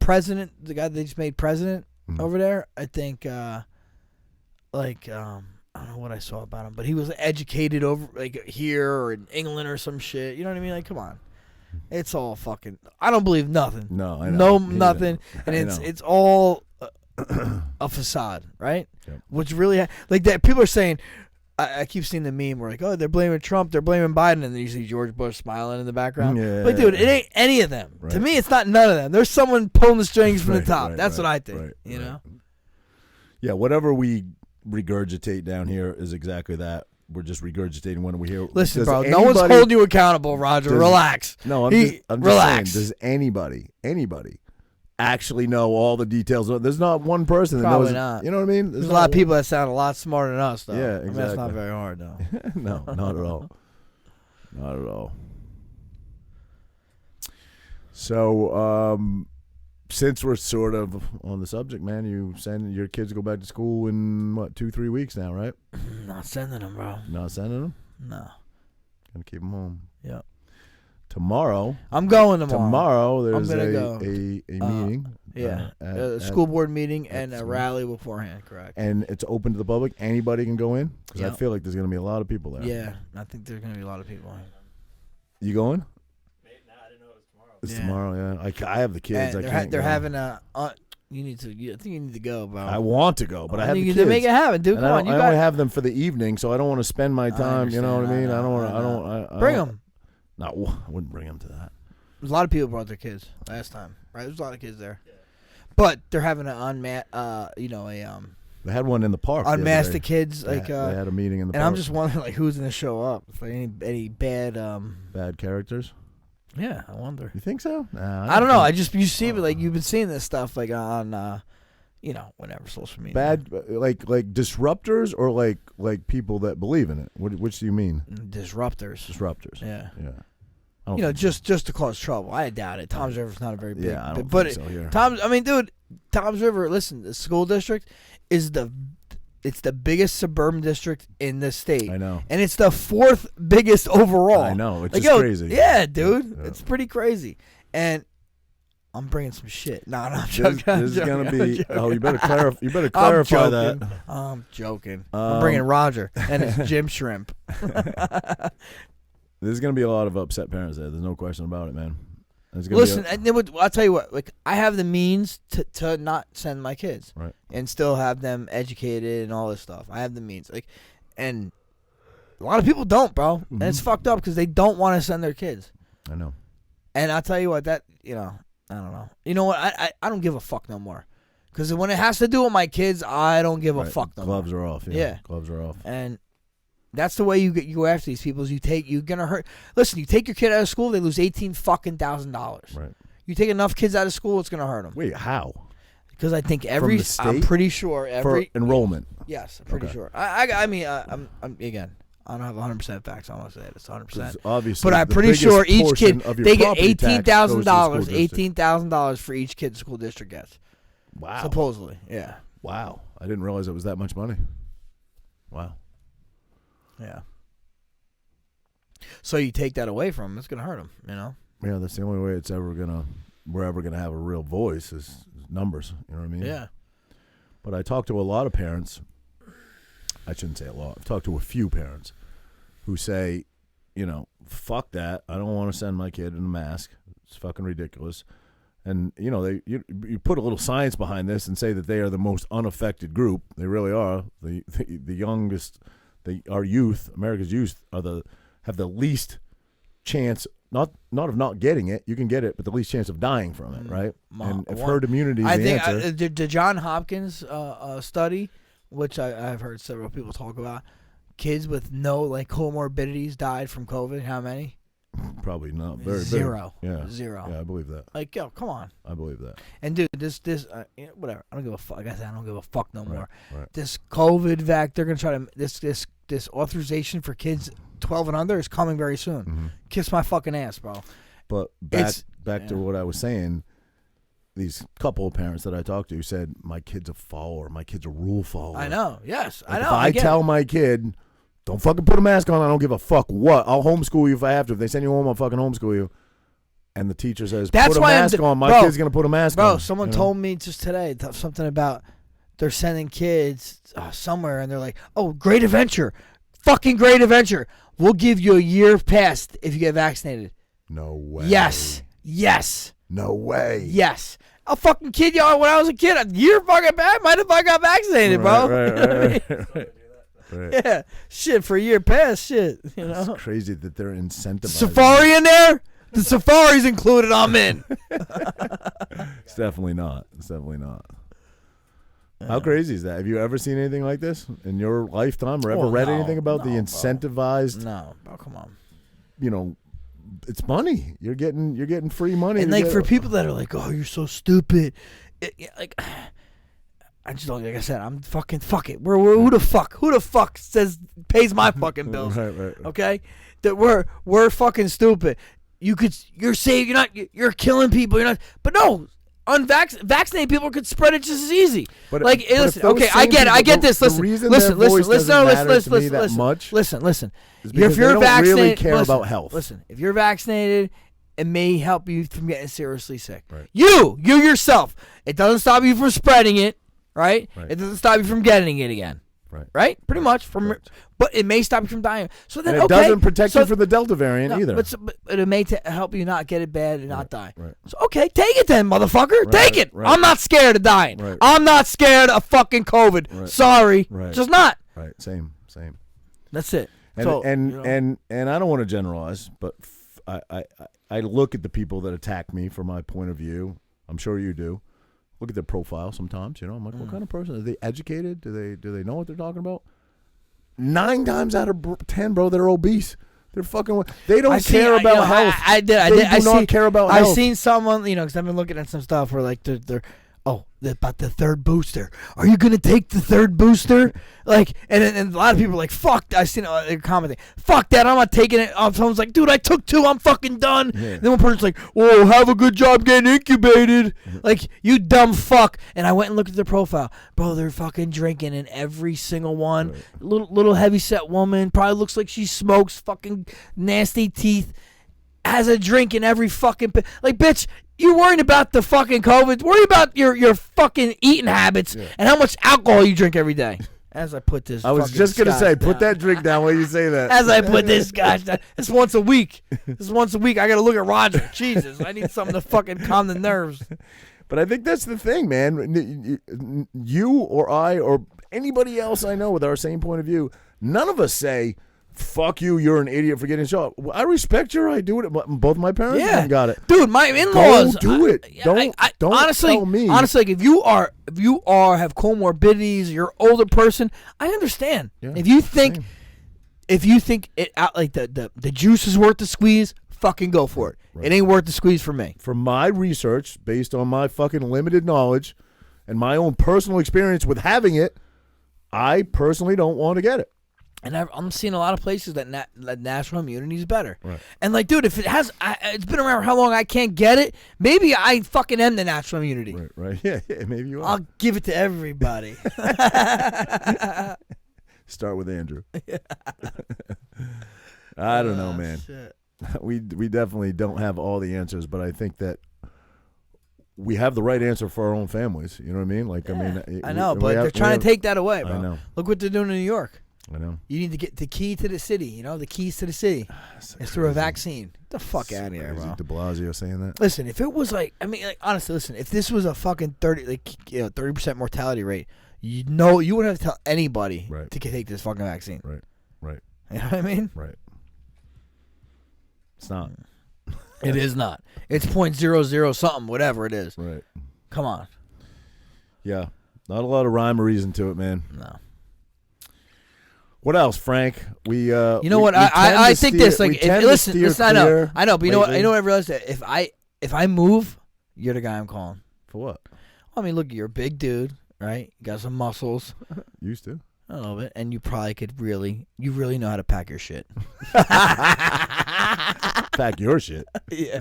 president, the guy they just made president over there, I think, I don't know what I saw about him, but he was educated over here or in England or some shit. You know what I mean? Like, come on, it's all fucking. I don't believe nothing. No, I know. Nothing, and it's all a facade, right? Yep. What's really like that? People are saying. I keep seeing the meme where oh, they're blaming Trump, they're blaming Biden, and then you see George Bush smiling in the background. Yeah, but dude, it ain't any of them. Right. To me, it's not none of them. There's someone pulling the strings from the top. That's what I think. Right, you know? Yeah, whatever we regurgitate down here is exactly that. We're just regurgitating what we hear. Listen, bro, no one's holding you accountable, Roger. Relax. No, I'm just relax. saying, does anybody actually know all the details? There's not one person that Probably knows. Not. You know what I mean? There's a lot of people that sound a lot smarter than us, though. Yeah, exactly. I mean, that's not very hard, though. No, not at all. Not at all. So, since we're sort of on the subject, man, you send your kids to go back to school in, what, 2-3 weeks now, right? Not sending them, bro. Not sending them? No. Gonna keep them home. Yep. Tomorrow. I'm going tomorrow. Tomorrow there's I'm a gonna go. meeting. Yeah. At A school board meeting and a school. rally beforehand, correct. And it's open to the public. Anybody can go in? Because I Yep. feel like there's going to be a lot of people there. Yeah, I think there's going to be a lot of people. You going? I didn't know it was tomorrow. It's Yeah. tomorrow, yeah. I have the kids. And I can't they're go. having a. You need to. I think you need to go, bro. I want to go, but I have the need kids. to make it happen, dude. And Come I on, you only got. have them for the evening, so I don't want to spend my time. You know what I mean? I don't want to. I don't. Bring them. No, I wouldn't bring them to that. There's a lot of people brought their kids last time, right? There's a lot of kids there, but they're having an They had one in the park. the other unmasked day. the kids, like. they had a meeting in the and park. I'm just wondering, like, who's gonna show up? If any bad. Bad characters. Yeah, I wonder. You think so? Nah, I don't know. think- You see it, like you've been seeing this stuff, like on, whatever social media. bad, like disruptors or like people that believe in it. Which do you mean? Disruptors. Disruptors. Yeah. Yeah. I don't think just to cause trouble. I doubt it. Tom's River's not a very big. Yeah, I don't but think so here. Tom's River. Listen, the school district is it's the biggest suburban district in the state. I know. And it's the 4th biggest overall. I know. It's Like, just yo, crazy. Yeah, dude. Yeah. It's pretty crazy. And I'm bringing some shit. No, I'm This, joking. this is gonna be. Oh, you better clarify. You better I'm clarify joking. that. I'm joking. I'm bringing Roger and his Jim Shrimp. There's gonna be a lot of upset parents there. There's no question about it, man. Listen, I'll tell you what. Like, I have the means to not send my kids, Right. and still have them educated and all this stuff. I have the means, like, and a lot of people don't, bro. And it's fucked up because they don't want to send their kids. I know. And I'll tell you what, I don't know. You know what? I don't give a fuck no more. Because when it has to do with my kids, I don't give a Right. fuck no more. Gloves are off. Yeah. Gloves are off. And that's the way you go after these people. Is you're gonna hurt. Listen, you take your kid out of school, they lose $18,000. Right. You take enough kids out of school, it's gonna hurt them. Wait, how? Because I think the I'm state? pretty sure For enrollment. Yes, I'm pretty Okay. sure. I mean, I'm again. I don't have 100% facts. I don't want to say it. It's 100%. Obviously, But I'm the pretty biggest sure each portion kid of your they get property tax goes to the $18,000. school district. $18,000 for each kid the school district gets. Wow. Supposedly, yeah, Wow. I didn't realize it was that much money. Wow. yeah. So you take that away from them, it's gonna hurt them. You know. Yeah, that's the only way we're ever gonna have a real voice is numbers. You know what I mean? Yeah. But I talked to a lot of parents. I shouldn't say a lot. I've talked to a few parents who say, fuck that. I don't want to send my kid in a mask. It's fucking ridiculous. And you put a little science behind this and say that they are the most unaffected group. They really are. The youngest. Our youth, America's youth, have the least chance. Not of not getting it. You can get it, but the least chance of dying from it, right? And if herd immunity is the answer. The John Hopkins study, which I've heard several people talk about, kids with no comorbidities died from COVID. How many? Probably not. Very Zero. Yeah. Zero. Yeah, I believe that. Like, yo, come on. I believe that. And dude, this whatever. I don't give a fuck. Like I said, I don't give a fuck no more. Right. This COVID vac, they're gonna try to this authorization for kids 12 and under is coming very soon. Mm-hmm. Kiss my fucking ass, bro. But back to what I was saying. These couple of parents that I talked to said, my kid's a follower. My kid's a rule follower. I know. Yes, Like, I know. If I tell my kid, don't fucking put a mask on, I don't give a fuck what. I'll homeschool you if I have to. If they send you home, I'll fucking homeschool you. And the teacher says, That's put a why mask on. My kid's going to put a mask on. Bro, someone told me just today something about they're sending kids somewhere, and they're like, oh, great adventure. Fucking great adventure. We'll give you a year pass if you get vaccinated. No way. Yes. Yes. No way. Yes. I'll fucking kid y'all when I was a kid. A year fucking back, might have I got vaccinated, bro. Right. Yeah. Shit, for a year pass, shit. It's crazy that they're incentivized. Safari in there? The safari's included, I'm in. It's definitely not. How crazy is that? Have you ever seen anything like this in your lifetime or ever read anything about the incentivized? No, bro, come on. It's money. You're getting free money. And for people that are like, "Oh, you're so stupid," I just don't. Like I said, I'm fucking fuck it. Who the fuck pays my fucking bills? Right. Okay, that we're fucking stupid. You're saying you're killing people. You're not. But no, Vaccinated people could spread it just as easy. But like, but listen, if those okay, I same get it. I people- get this. the Listen, reason listen, their listen, voice listen, doesn't no, matter to me that listen, much listen. is If because you're they don't vaccinated, really care listen, about health. Listen, if you're vaccinated, it may help you from getting seriously sick. Right. You yourself. It doesn't stop you from spreading it, right? Right. It doesn't stop you from getting it again. Right? Pretty much. But it may stop you from dying. So then, And it okay, doesn't protect so- you from the Delta variant no, either. But it may help you not get it bad and not die. Right. So, okay, take it then, motherfucker. Take it. right. I'm not scared of dying. Right. I'm not scared of fucking COVID. Right. Sorry. Right. Just not. Right. Same. That's it. And So, and, you know. and I don't want to generalize, but I look at the people that attack me from my point of view. I'm sure you do. Look at their profile sometimes. I'm like, what kind of person are they? Educated? Do they know what they're talking about? 9 times out of 10, bro, they're obese. They're fucking. They don't care about health. I did. They do not care about health. I've seen someone, because I've been looking at some stuff where like they're about the third booster. Are you gonna take the third booster? Like, and a lot of people are like, fuck. I've seen they're commenting, fuck that. I'm not taking it. Someone's like, dude, I took 2. I'm fucking done. Yeah. Then one person's like, whoa, have a good job getting incubated. Like, you dumb fuck. And I went and looked at their profile, bro. They're fucking drinking in every single one. Right. Little heavy set woman, probably looks like she smokes, fucking nasty teeth, has a drink in every fucking like, bitch. You worrying about the fucking COVID? Worry about your fucking eating habits and how much alcohol you drink every day. As I put this, I was just gonna say, put that drink down while you say that. As I put this, gosh, it's once a week. It's once a week. I gotta look at Roger. Jesus, I need something to fucking calm the nerves. But I think that's the thing, man. You or I or anybody else I know with our same point of view, none of us say, fuck you, you're an idiot for getting shot. I respect your right. Do it. Both my parents got it. Dude, my in-laws. Go do it. Don't honestly, tell me. Honestly, like, if you have comorbidities, you're an older person, I understand. Yeah, if you think same. it out like the juice is worth the squeeze, fucking go for it. Right. It ain't worth the squeeze for me. From my research, based on my fucking limited knowledge and my own personal experience with having it, I personally don't want to get it. And I'm seeing a lot of places that natural immunity is better. Right. And like, dude, if it has, it's been around how long I can't get it. Maybe I fucking am the natural immunity. Right. Yeah, maybe you are. I'll give it to everybody. Start with Andrew. I don't know, man. Shit. We definitely don't have all the answers, but I think that we have the right answer for our own families. You know what I mean? Like, Yeah, I know, but they're trying to take that away, bro. I know. Look what they're doing in New York. I know. You need to get the key to the city. The keys to the city. It's through a vaccine. Get the fuck out of here, bro. De Blasio saying that. Listen, if it was honestly, listen, if this was a fucking 30% mortality rate, you wouldn't have to tell anybody to take this fucking vaccine. Right. You know what I mean? Right. It's not. It is not. It's 0.00 something, whatever it is. Right. Come on. Yeah. Not a lot of rhyme or reason to it, man. No. What else, Frank? You know what? I think this. Like, listen. I know. But you know what? I know. I realized that if I move, you're the guy I'm calling. For what? Well, I mean, look, you're a big dude, right? You got some muscles. Used to. A little bit, and you probably could really know how to pack your shit. Pack your shit. Yeah,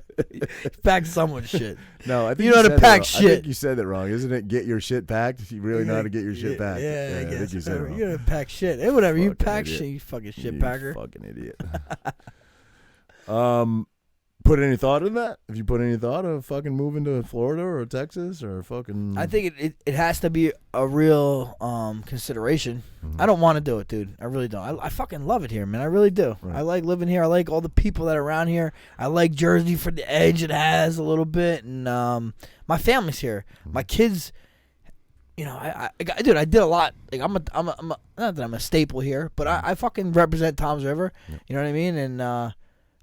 pack someone's shit. No, I think you know how to pack shit. I think you said that wrong, isn't it? Get your shit packed. You really know how to get your shit packed. Yeah, I think you said it wrong. You know how to pack shit. Hey, whatever. You Fucking pack idiot. shit. You fucking shit You packer. Fucking idiot. Put any thought in that? Have you put any thought of fucking moving to Florida or Texas or fucking? I think it has to be a real consideration. Mm-hmm. I don't want to do it, dude. I really don't. I fucking love it here, man. I really do. Right. I like living here. I like all the people that are around here. I like Jersey for the edge it has a little bit, and my family's here. Mm-hmm. My kids, dude, I did a lot. Like I'm not that I'm a staple here, but I fucking represent Tom's River. Yep. You know what I mean? And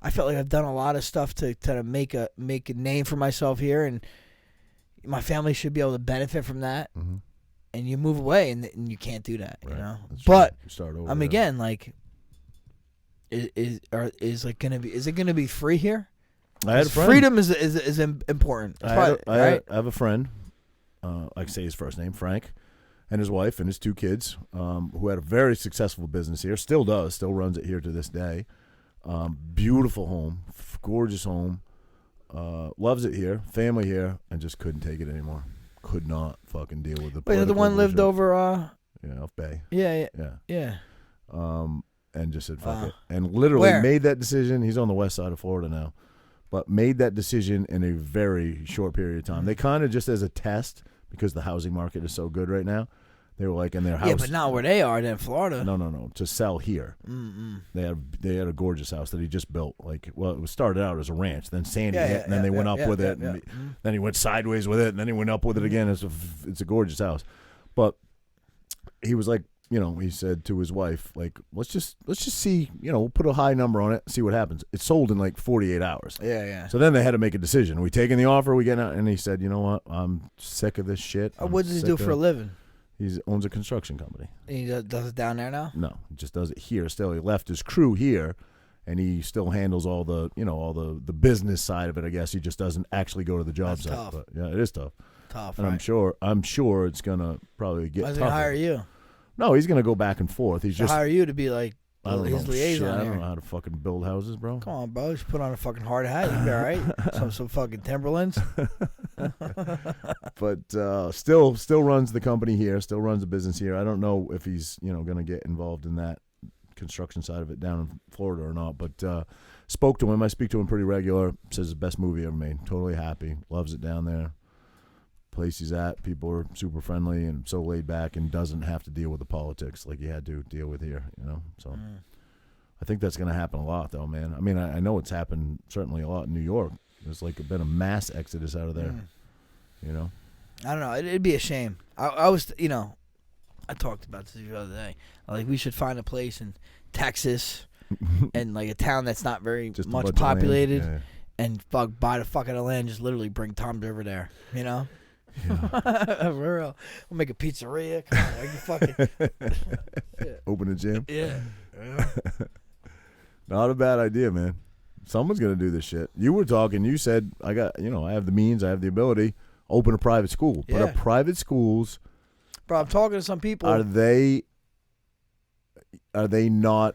I felt like I've done a lot of stuff to make a name for myself here, and my family should be able to benefit from that. Mm-hmm. And you move away, and you can't do that, Right. you know. That's But true. You start over I mean, there. again, like, is it gonna be free here? I had a friend. Freedom is important. It's I right? have a friend. I say his first name, Frank, and his wife and his 2 kids, who had a very successful business here. Still runs it here to this day. Beautiful home, gorgeous home. Loves it here, family here, and just couldn't take it anymore. Could not fucking deal with the. Wait, the one lived bullshit. over. Yeah, off Bay. Yeah. Yeah. And just said fuck it, and literally made that decision. He's on the west side of Florida now, but made that decision in a very short period of time. They kind of just as a test because the housing market is so good right now. They were like in their house. Yeah, but not where they are. In Florida. No. To sell here. They had a gorgeous house that he just built. Like, well, it was started out as a ranch, then Sandy hit, and then they went up with it, and then he went sideways with it, and then he went up with it again. It's a gorgeous house, but he was like, he said to his wife, like, let's just see, we'll put a high number on it, see what happens. It sold in like 48 hours. Yeah. So then they had to make a decision. Are we taking the offer? Are we getting out? And he said, you know what? I'm sick of this shit. What does he do for a living? He owns a construction company. And he does it down there now? No, he just does it here still. He left his crew here, and he still handles all the, all the business side of it, I guess. He just doesn't actually go to the job site. Tough. But yeah, it is tough. And right. I'm sure it's going to probably get tougher. Why does he hire you? No, he's going to go back and forth. He's just hire you to be like his liaison. I don't know how to fucking build houses, bro. Come on, bro. Just put on a fucking hard hat. You'll be all right. some fucking Timberlands. But still runs the company here. Still runs the business here. I don't know if he's going to get involved in that construction side of it down in Florida or not. But spoke to him. I speak to him pretty regular. Says the best movie ever made. Totally happy. Loves it down there. Place he's at, people are super friendly and so laid back, and doesn't have to deal with the politics like he had to deal with here, So I think that's going to happen a lot, though, man. I mean, I know it's happened certainly a lot in New York. There's like been a mass exodus out of there, I don't know. It'd be a shame. I was, I talked about this the other day. Like, we should find a place in Texas and like a town that's not very just much populated, and buy the fucking land. Just literally bring Tom's over there, Yeah. For real. We'll make a pizzeria. Come on, fucking Open a gym. Yeah. Not a bad idea, man. Someone's gonna do this shit. You were talking. You said I got. I have the means. I have the ability. Open a private school. Yeah. But are private schools? Bro, I'm talking to some people. Are they not?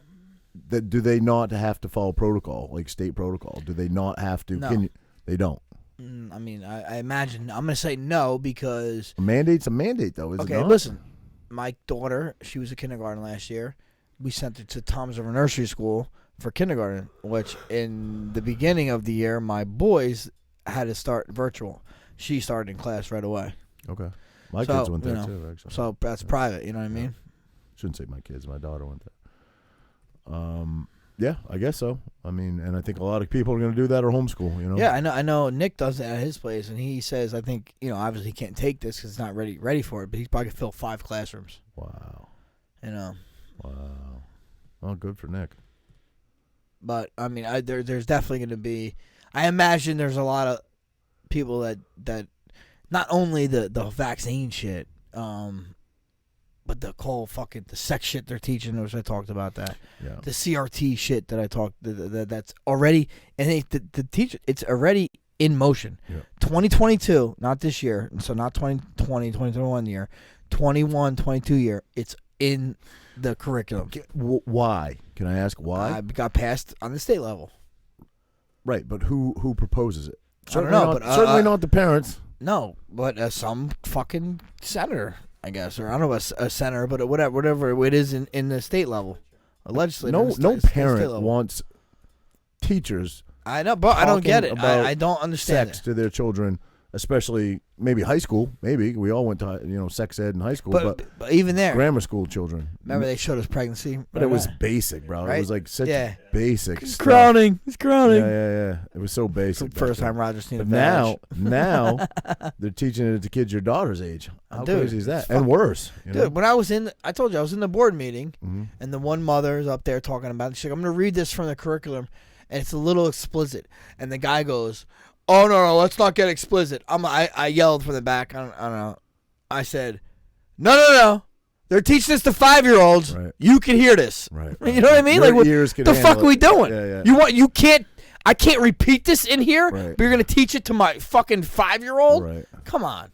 Do they not have to follow protocol, like state protocol? Do they not have to? No. They don't. I mean, I imagine. I'm going to say no because... A mandate's a mandate, though, is it not? Okay, listen. My daughter, she was in kindergarten last year. We sent her to Tom's River Nursery School for kindergarten, which in the beginning of the year, my boys had to start virtual. She started in class right away. Okay. My kids went there, too, actually. So that's private, you know what I mean? Shouldn't say my kids. My daughter went there. Yeah, I guess so. I mean, and I think a lot of people are going to do that or homeschool, Yeah, I know Nick does it at his place, and he says, I think, obviously he can't take this because he's not ready for it, but he's probably going to fill 5 classrooms. Wow. Wow. Well, good for Nick. But, I mean, there's definitely going to be, I imagine there's a lot of people that not only the vaccine shit, but the whole fucking the sex shit they're teaching, which I talked about that. Yeah. The CRT shit that I talked that's already, and the teacher, it's already in motion. Yeah. 2022, not this year, so not 2020, 2021 year, 21, 22 year, it's in the curriculum. Why? Can I ask why? I got passed on the state level. Right, but who proposes it? I don't know, but but certainly not the parents. No, but some fucking senator, I guess, or I don't know about a senator, but whatever it is in the state level, a legislator. No parent wants teachers. I know, but I don't get it. I don't understand sex to their children, especially maybe high school. Maybe we all went to sex ed in high school, but even there, grammar school children. Remember they showed us pregnancy, but it was basic, bro. Right? It was like such basic stuff. It's crowning. Yeah. It was so basic. First time Roger seen it. Now they're teaching it to kids your daughter's age. How crazy is that? And worse, dude. When I told you I was in the board meeting, and the one mother is up there talking about it. She's like, I'm going to read this from the curriculum, and it's a little explicit. And the guy goes, "Oh no, let's not get explicit." I yelled from the back. I don't know. I said, "No. They're teaching this to 5-year-olds. Right. You can hear this. Right. You know what I mean? Your like, ears what the fuck are we doing? Yeah. You can't. I can't repeat this in here. Right. But you're gonna teach it to my fucking 5-year-old. Right. Come on.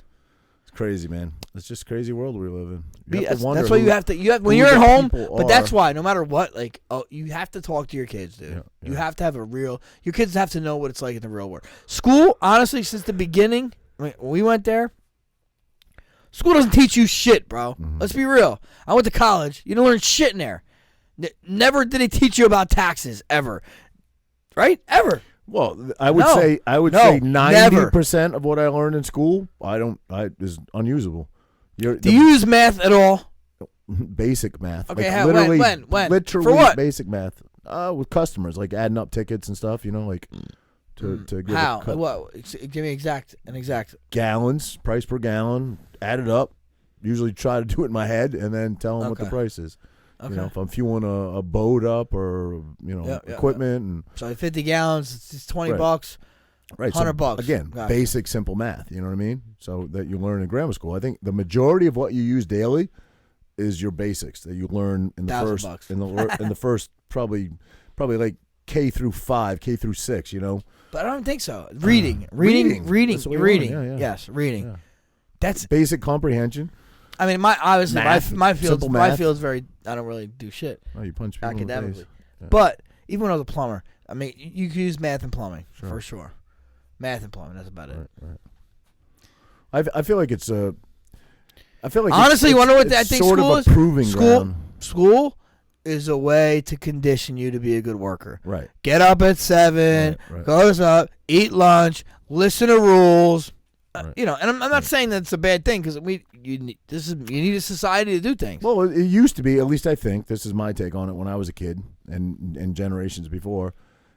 It's crazy, man. It's just a crazy world we live in. That's why you have to. When you're at home, but that's why no matter what, like, you have to talk to your kids, dude. Yeah. You have to have your kids have to know what it's like in the real world. School, honestly, since the beginning, when we went there, school doesn't teach you shit, bro. Mm-hmm. Let's be real. I went to college. You don't learn shit in there. Never did they teach you about taxes ever, right? Ever. Well, I would say 90% of what I learned in school, is unusable. Do you use math at all? Basic math. Okay, like literally, when? Literally For what? basic math. With customers, like adding up tickets and stuff, like to get How? What? Give me an exact. Gallons, price per gallon, add it up. Usually try to do it in my head and then tell them what the price is. Okay. If I'm fueling a boat up or equipment and so 50 gallons, it's $20. Right, $100. Again, basic simple math. You know what I mean? So that you learn in grammar school. I think the majority of what you use daily is your basics that you learn in the $1,000 in the first probably like K through 5, K through 6. But I don't think so. Reading. That's what we learn. Yeah. Yes, reading. Yeah. That's basic comprehension. I mean, my field's very. I don't really do shit Oh, you punch people academically, in the face. Yeah. but even when I was a plumber, I mean, you could use math and plumbing for sure. Math and plumbing, that's about it. Right. I feel like it's a. I feel like honestly, you wonder what I think sort school of a is? proving ground. School is a way to condition you to be a good worker. Right. Get up at 7, Right. goes up, eat lunch, listen to rules. Right. And I'm not saying that's a bad thing because you need a society to do things. Well, it used to be. At least I think this is my take on it. When I was a kid and generations before,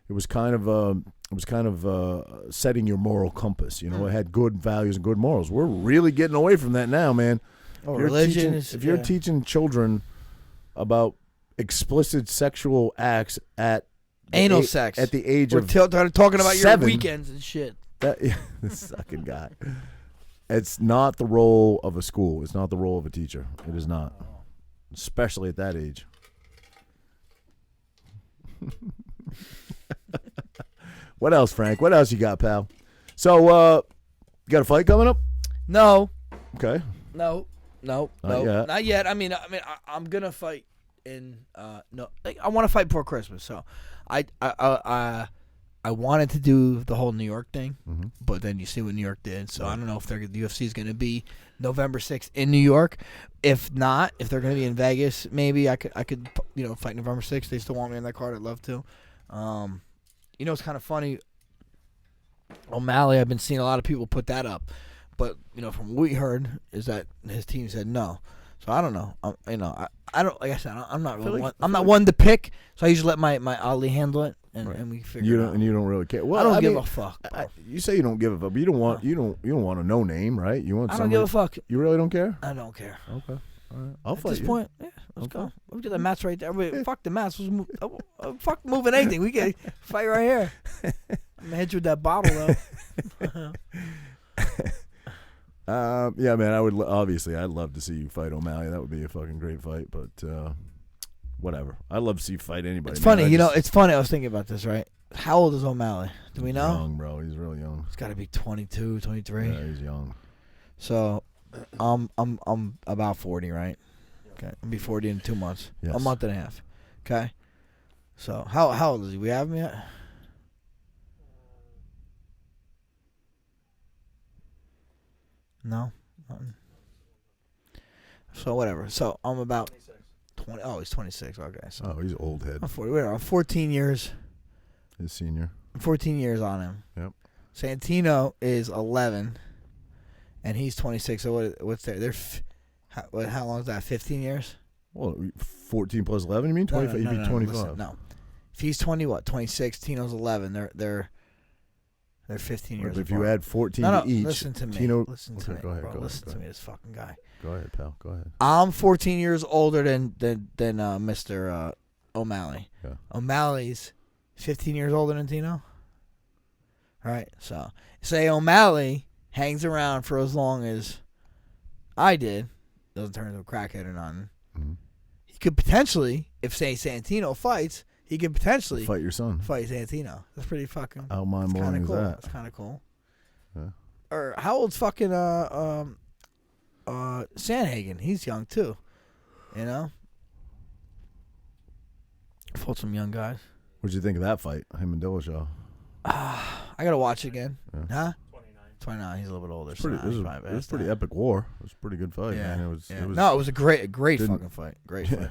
it was kind of setting your moral compass. It had good values and good morals. We're really getting away from that now, man. Religion if you're teaching children about explicit sexual acts at anal sex at the age We're of talking about 7, your weekends and shit. This fucking guy. It's not the role of a school. It's not the role of a teacher. It is not, especially at that age. What else, Frank? What else you got, pal? So, you got a fight coming up? No. Okay. No. Not yet. I mean, I'm gonna fight in. No, I want to fight before Christmas. So, I wanted to do the whole New York thing, but then you see what New York did. So I don't know if the UFC is going to be November 6th in New York. If not, if they're going to be in Vegas, maybe I could fight November 6th. They still want me on that card. I'd love to. It's kind of funny. O'Malley, I've been seeing a lot of people put that up, but from what we heard is that his team said no. So I don't know. I don't. Like I said, I'm not really. I'm not one to pick. So I usually let my Ali handle it. And we figure it out. And you don't really care. Well, I don't give a fuck. You say you don't give a fuck, but you don't want a no name, right? You want. I don't give a fuck. You really don't care? I don't care. Okay. All right. I'll fight At this you. point, yeah, let's go. We'll get the match right there. Wait, fuck the match. Fuck moving anything. We can fight right here. I'm gonna hit you with that bottle though. Yeah, man. I'd love to see you fight O'Malley. That would be a fucking great fight. But whatever. I'd love to see you fight anybody. It's funny, it's funny. I was thinking about this, right? How old is O'Malley? Do we know? Young, bro. He's real young. He's got to be 22, 23. Yeah, he's young. So, I'm about 40, right? Okay, I'll be 40 in 2 months. Yes. A month and a half. Okay. So, how old is he? We have him yet? No. So whatever. So I'm about 20. Oh, he's 26. Okay. So he's old head. I'm 40. I'm 14 years. His senior. 14 years on him. Yep. Santino is 11, and he's 26. So what's there? How long is that? 15 years? Well, 14 plus 11. You mean 25? You'd be 25. Listen, no. If he's 20, what? 26. Tino's 11. They're 15 years. But if apart. you add 14 to each, listen to me. Tino, listen to me, go ahead, bro. go Listen ahead, to me, this fucking guy. Go ahead, pal. Go ahead. I'm 14 years older than Mr. O'Malley. Yeah. O'Malley's 15 years older than Tino. All right, so say O'Malley hangs around for as long as I did, doesn't turn into a crackhead or nothing. Mm-hmm. He could potentially, if say Santino fights, he could potentially fight your son. Fight Santino. That's pretty fucking. How mind blowing is cool. that? That's kind of cool. Yeah. Or how old's fucking Sanhagen. He's young too. You know. Fought some young guys. What'd you think of that fight, him and Dillashaw? I gotta watch it again. Yeah. Huh? 29. 29. He's a little bit older. It was a pretty epic war. It was a pretty good fight, Yeah. man. It was. No, it was a great Didn't- fucking fight. Great fight.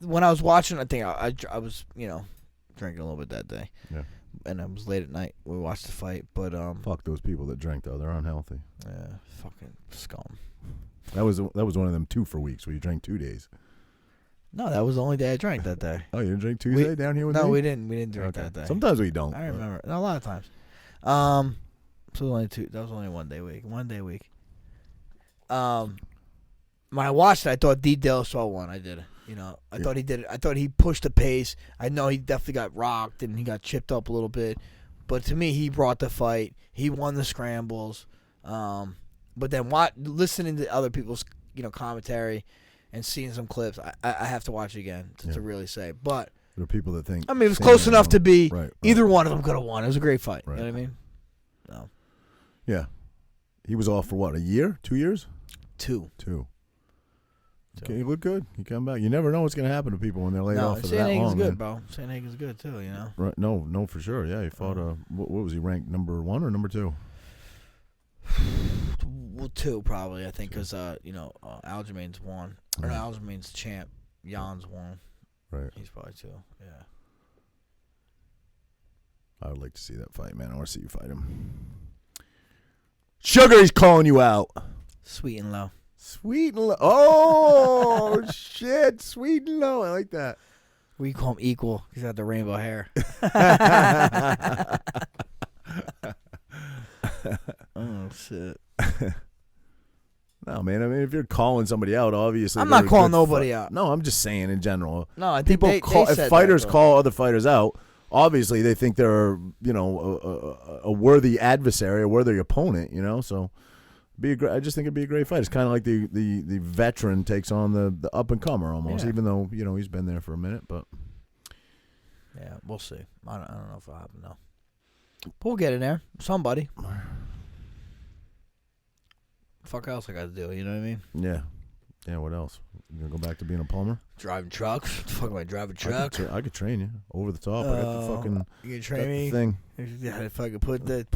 When I was watching, I think I was, drinking a little bit that day. Yeah. And it was late at night. We watched the fight, but Fuck those people that drank though. They're unhealthy. yeah, fucking scum. That was one of them 2 for weeks where you drank 2 days. No, that was the only day I drank that day. Oh, you didn't drink Tuesday down here with me? No, we didn't. We didn't drink Okay. that day. Sometimes we don't. I remember. No, a lot of times. So only two. That was only 1 day a week. 1 day a week. When I watched it, I thought D. Dillashaw won. I did. I thought he did it. I thought he pushed the pace. I know he definitely got rocked and he got chipped up a little bit, but to me, he brought the fight. He won the scrambles. But then listening to other people's commentary and seeing some clips, I have to watch it again to really say. But There are people that think. I mean, it was close enough to be Right. either one of them could have won. It was a great fight. Right. You know what I mean? No. Yeah. He was off for what, a year? 2 years? Two. Okay, he looked good. He come back. You never know what's going to happen to people when they're laid off for that Sanhagen's long. good, Man. bro. Sanhagen's good too. Right? No, for sure. Yeah, he fought. What was he ranked? Number 1 or number 2? Well, 2 probably. I think because Aljamain's won. Or no, Aljamain's champ. Jan's won. Right. He's probably 2. Yeah. I would like to see that fight, man. I want to see you fight him. Sugar, he's calling you out. Sweet and low. Sweet and low. Oh, shit. Sweet and low. I like that. We call him equal. He's got the rainbow hair. Oh, shit. No, man. I mean, if you're calling somebody out, obviously. I'm they're not a calling good nobody fight. out. No, I'm just saying in general. No, I think People they call, said if fighters that, though. call other fighters out, obviously they think they're, a worthy adversary, a worthy opponent, So I just think it'd be a great fight. It's kind of like the veteran takes on the up and comer almost, Yeah. even though he's been there for a minute. But Yeah, we'll see. I don't know if it'll happen though. But we'll get in there. Somebody. Fuck else I got to do? You know what I mean? yeah. What else? You gonna go back to being a plumber? Driving trucks. Fuck, am I driving a truck? I could train you over the top. I got the fucking You can got train the me. thing. Yeah, if I could put the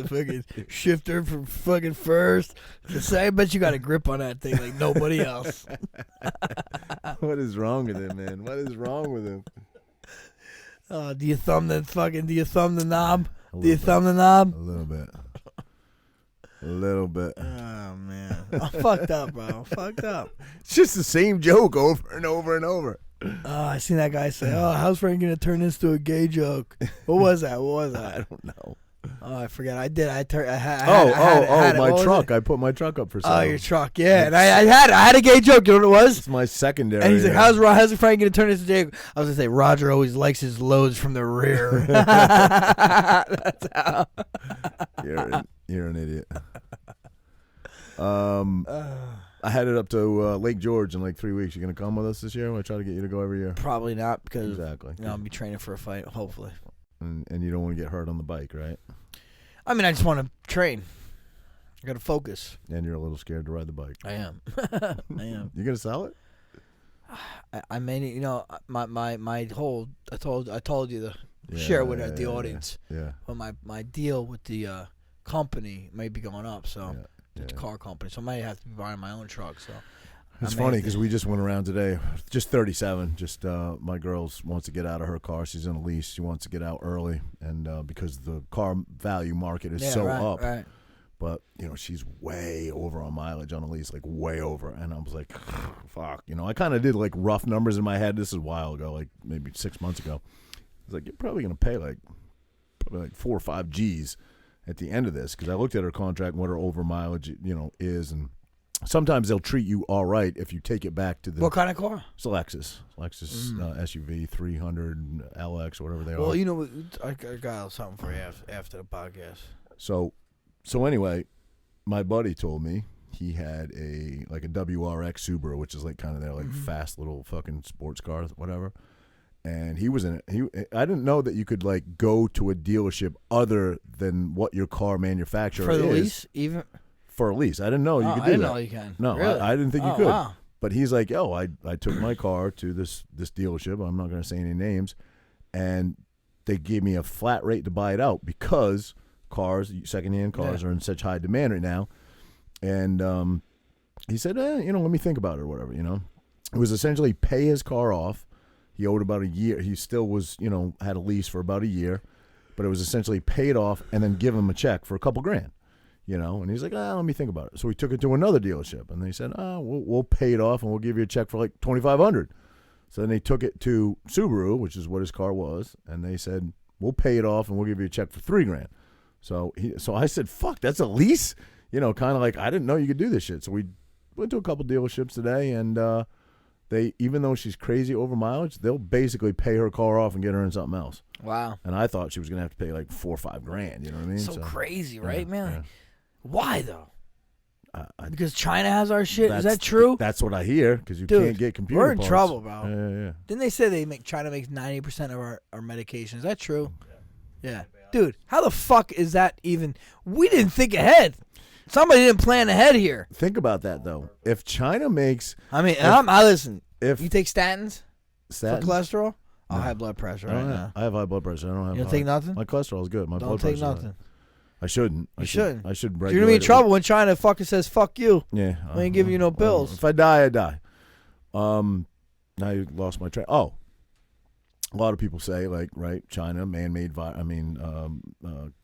fucking shifter from fucking first. Just say, I bet you got a grip on that thing like nobody else. What is wrong with him, man? What is wrong with him? Do you thumb the knob? A Do you little thumb the knob? A little bit. A little bit. Oh man, I'm fucked up, bro. I'm fucked up. It's just the same joke over and over and over. I seen that guy say, "Oh, how's Frank gonna turn this to a gay joke?" What was that? I don't know. Oh, I forgot. I did. I My truck. I put my truck up for sale. Oh, your truck. Yeah, and I had a gay joke. You know what it was? It's my secondary. And he's like, how's Frank gonna turn this to gay? I was gonna say Roger always likes his loads from the rear. That's how. You're an idiot. I headed up to Lake George in like 3 weeks. You gonna come with us this year? I try to get you to go every year. Probably not because Exactly. I'll be training for a fight. Hopefully. And you don't want to get hurt on the bike, right? I mean, I just want to train. I got to focus. And you're a little scared to ride the bike. I am. I am. You gonna sell it? I made it. My whole. I told you to share with the audience. Yeah. But my deal with the company may be going up. So Yeah. the car company. So I might have to be buying my own truck. So It's funny because we just went around today. Just 37. Just my girls wants to get out of her car. She's in a lease. She wants to get out early, and because the car value market is up. Right. But she's way over on mileage on a lease, like way over. And I was like, fuck. I kind of did like rough numbers in my head. This is a while ago, like maybe 6 months ago. I was like, you're probably gonna pay like 4 or 5 G's at the end of this, because I looked at her contract and what her over mileage is, and sometimes they'll treat you all right if you take it back to the. What kind of car? It's a Lexus SUV 300 LX or whatever they are. Well, I got something for you after the podcast. So anyway, my buddy told me he had a WRX Subaru, which is like kind of their like fast little fucking sports car, whatever. And he was in it. I didn't know that you could like go to a dealership other than what your car manufacturer for the is. lease, even for a lease. I didn't know you could do I didn't that. know you can. No, Really? I didn't think you Oh, could. wow. But he's like, yo, I took my car to this dealership. I'm not going to say any names. And they gave me a flat rate to buy it out because secondhand cars are in such high demand right now. And he said, let me think about it or whatever, It was essentially pay his car off. He owed about a year. He still was, had a lease for about a year. But it was essentially pay it off and then give him a check for a couple grand. And he's like, let me think about it. So we took it to another dealership, and they said, we'll pay it off, and we'll give you a check for like $2,500. So then they took it to Subaru, which is what his car was, and they said, we'll pay it off, and we'll give you a check for $3,000. So I said, fuck, that's a lease? Kind of like, I didn't know you could do this shit. So we went to a couple dealerships today, and they, even though she's crazy over mileage, they'll basically pay her car off and get her in something else. Wow. And I thought she was going to have to pay like $4 or $5,000, you know what I mean? So crazy, right, man? Yeah. Why, though? Because China has our shit? Is that true? That's what I hear, because you Dude, can't get computer we're in parts. trouble, bro. Yeah. Didn't they say China makes 90% of our medication? Is that true? Yeah. Dude, how the fuck is that even? We didn't think ahead. Somebody didn't plan ahead here. Think about that, though. If China makes... I mean, I listen. If you take statins statins? for cholesterol? No. High blood pressure right now. I have high blood pressure. I don't have. You don't take nothing? My cholesterol is good. My Don't blood take pressure. nothing. I shouldn't. You shouldn't. I should. You're gonna be in trouble when China fucking says "fuck you." Yeah. We ain't giving you no pills. If I die, I die. Now you lost my train. Oh, a lot of people say right, China, man-made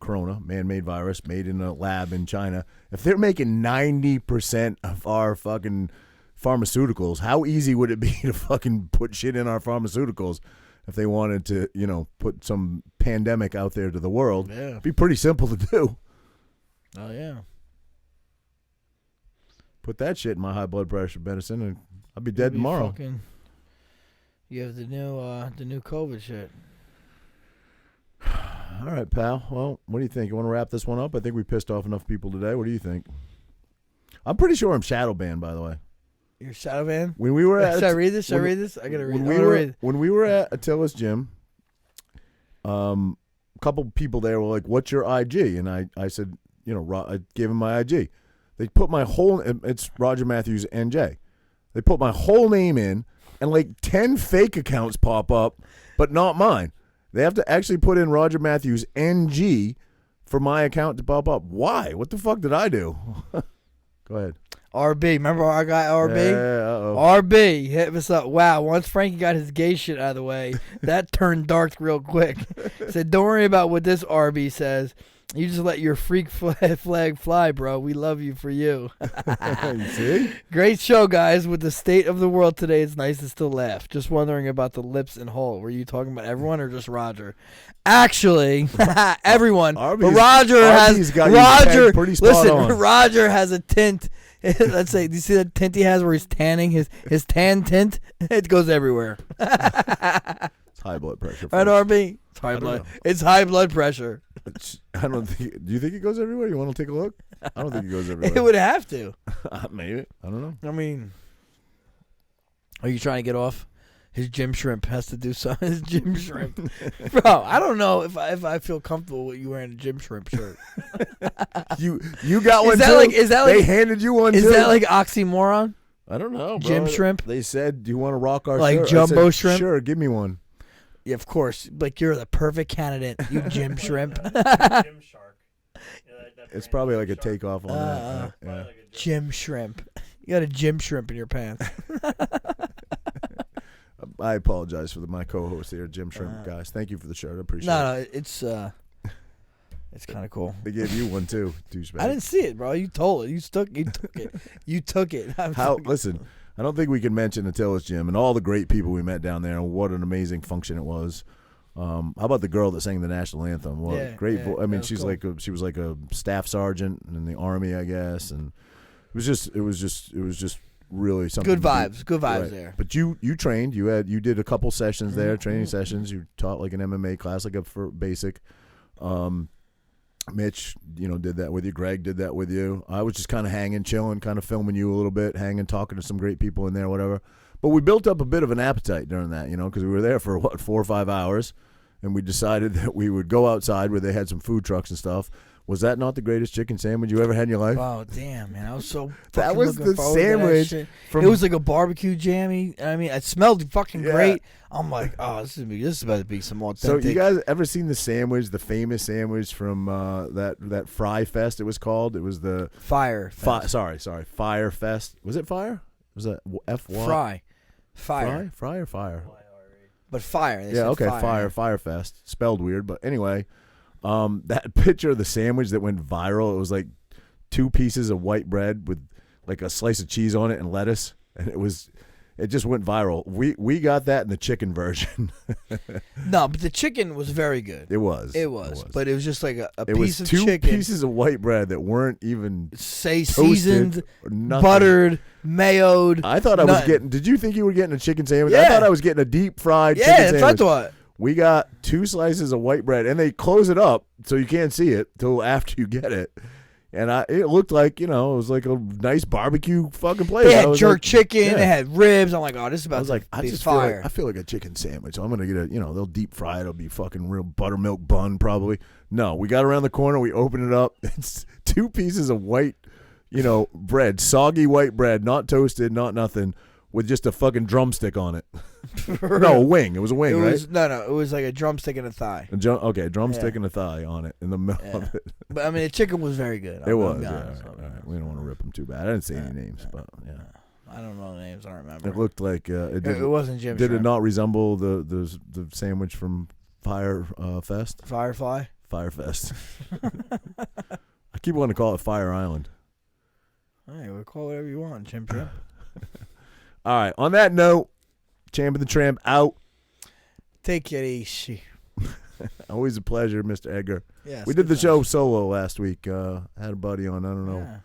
Corona, man-made virus, made in a lab in China. If they're making 90% of our fucking pharmaceuticals, how easy would it be to fucking put shit in our pharmaceuticals if they wanted to, put some pandemic out there to the world? Yeah. It'd be pretty simple to do. Oh yeah. Put that shit in my high blood pressure medicine, and I'll be dead tomorrow. You have the new COVID shit. All right, pal. Well, what do you think? You want to wrap this one up? I think we pissed off enough people today. What do you think? I'm pretty sure I'm shadow banned, by the way. You're shadow banned? When we were at, should I read this? I gotta read. When we were at Attila's gym, a couple people there were like, "What's your IG?" And I said, I gave him my IG. They put my whole. It's Roger Matthews NJ. They put my whole name in, and like 10 fake accounts pop up, but not mine. They have to actually put in Roger Matthews NG for my account to pop up. Why? What the fuck did I do? Go ahead. RB, remember our guy RB? Yeah, RB, hit us up. Wow, once Frankie got his gay shit out of the way, that turned dark real quick. Said, don't worry about what this RB says. You just let your freak flag fly, bro. We love you for you. You see? Great show, guys. With the state of the world today, it's nice to still laugh. Just wondering about the lips and hole. Were you talking about everyone or just Roger? Actually, everyone. But Roger has Roger. Listen, on. Roger has a tint. Let's say, do you see that tint he has where he's tanning his tan tint? It goes everywhere. It's high blood pressure. Right, RB? It's high blood. It's high blood pressure. I don't think. Do you think it goes everywhere? You want to take a look? I don't think it goes everywhere. It would have to. Maybe. I don't know. I mean, are you trying to get off? His gym shrimp has to do something. His gym shrimp, bro. I don't know if I feel comfortable with you wearing a gym shrimp shirt. You got one too. Is that like they handed you one? Is too? that like oxymoron? I don't know. Bro. Gym shrimp. They said, "Do you want to rock our like shirt?" jumbo I said, shrimp? Sure, give me one. Yeah, of course. Like you're the perfect candidate. You gym shrimp. Gym shark. That It's brand, probably like a Shark. takeoff on that. Probably Yeah. like a Gym shrimp. You got a gym shrimp in your pants. I apologize for my co-host here, Jim Shrimp guys. Thank you for the shirt. I appreciate it. No, it's kind of cool. They gave you one too, douchebag. I didn't see it, bro. You told it. You took it. You took it. Listen, I don't think we can mention Attila's gym and all the great people we met down there and what an amazing function it was. How about the girl that sang the national anthem? What Yeah, great voice. I mean, that was cool. she was like a staff sergeant in the Army, I guess, and it was just really something. Good vibes. Right. There. But you trained. You did a couple sessions there, training sessions. You taught like an MMA class, like for basic. Mitch, did that with you. Greg did that with you. I was just kind of hanging, chilling, kind of filming you a little bit, hanging, talking to some great people in there, whatever. But we built up a bit of an appetite during that, because we were there for 4 or 5 hours, and we decided that we would go outside where they had some food trucks and stuff. Was that not the greatest chicken sandwich you ever had in your life? Oh damn, man! I was so That fucking was looking the forward to that sandwich shit. from- It was like a barbecue jammy. I mean, it smelled fucking Yeah. great. I'm like, oh, this is about to be some So authentic. you guys ever seen the sandwich, the famous sandwich from that Fry Fest? It was called. It was the Fire. Sorry, Fire Fest. Was it Fire? Was that Fry. Fire. Fry or Fire? But fire. They Yeah, said okay, Fire Fest. Spelled weird, but anyway, that picture of the sandwich that went viral. It was like 2 pieces of white bread with like a slice of cheese on it and lettuce, and it just went viral. We got that in the chicken version. No, but the chicken was very good. It was. But it was just like a It was piece of 2 chicken. pieces of white bread that weren't even Say toasted seasoned, or nothing. buttered, mayoed. I thought I was nothing. getting. Did you think you were getting a chicken sandwich? I Yeah. thought I was getting a deep fried chicken Yeah, sandwich. that's what I thought. We got 2 slices of white bread, and they close it up so you can't see it till after you get it. And it looked like, it was like a nice barbecue fucking place. They I had was jerk like, chicken. yeah. They had ribs. I'm like, oh, this is I about was to like, I be just fire. feel like a chicken sandwich. So I'm gonna get they'll deep fry it. It'll be fucking real buttermilk bun probably. No, we got around the corner. We open it up. It's 2 pieces of white, bread, soggy white bread, not toasted, not nothing, with just a fucking drumstick on it. No, a wing. It was a wing, It right? was no. It was like a drumstick and a thigh. A drumstick and a thigh on it in the middle of it. But I mean, the chicken was very good. It was. Be Yeah, honest. all right. We don't want to rip them too bad. I didn't say any names, but yeah. I don't know the names. I don't remember. It looked like It wasn't Jim. Did it Sharp. not resemble the sandwich from Fire Fest? Firefly. Fire Fest. I keep wanting to call it Fire Island. Hey, we'll call it whatever you want, Jim Sharp. All right. On that note, Champ of the Tramp out. Take it easy. Always a pleasure, Mr. Edgar. Yeah, We did the show solo last week. Had a buddy on. I don't know. Yeah.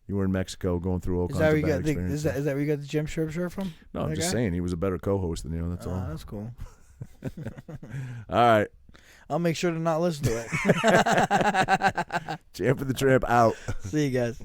You were in Mexico going through all Is kinds that where of you bad got the, experiences. is that where you got the Jim Sharp shirt from? No, I'm that just guy? saying he was a better co-host than you. That's all. That's cool. All right. I'll make sure to not listen to it. Champ of the Tramp out. See you guys.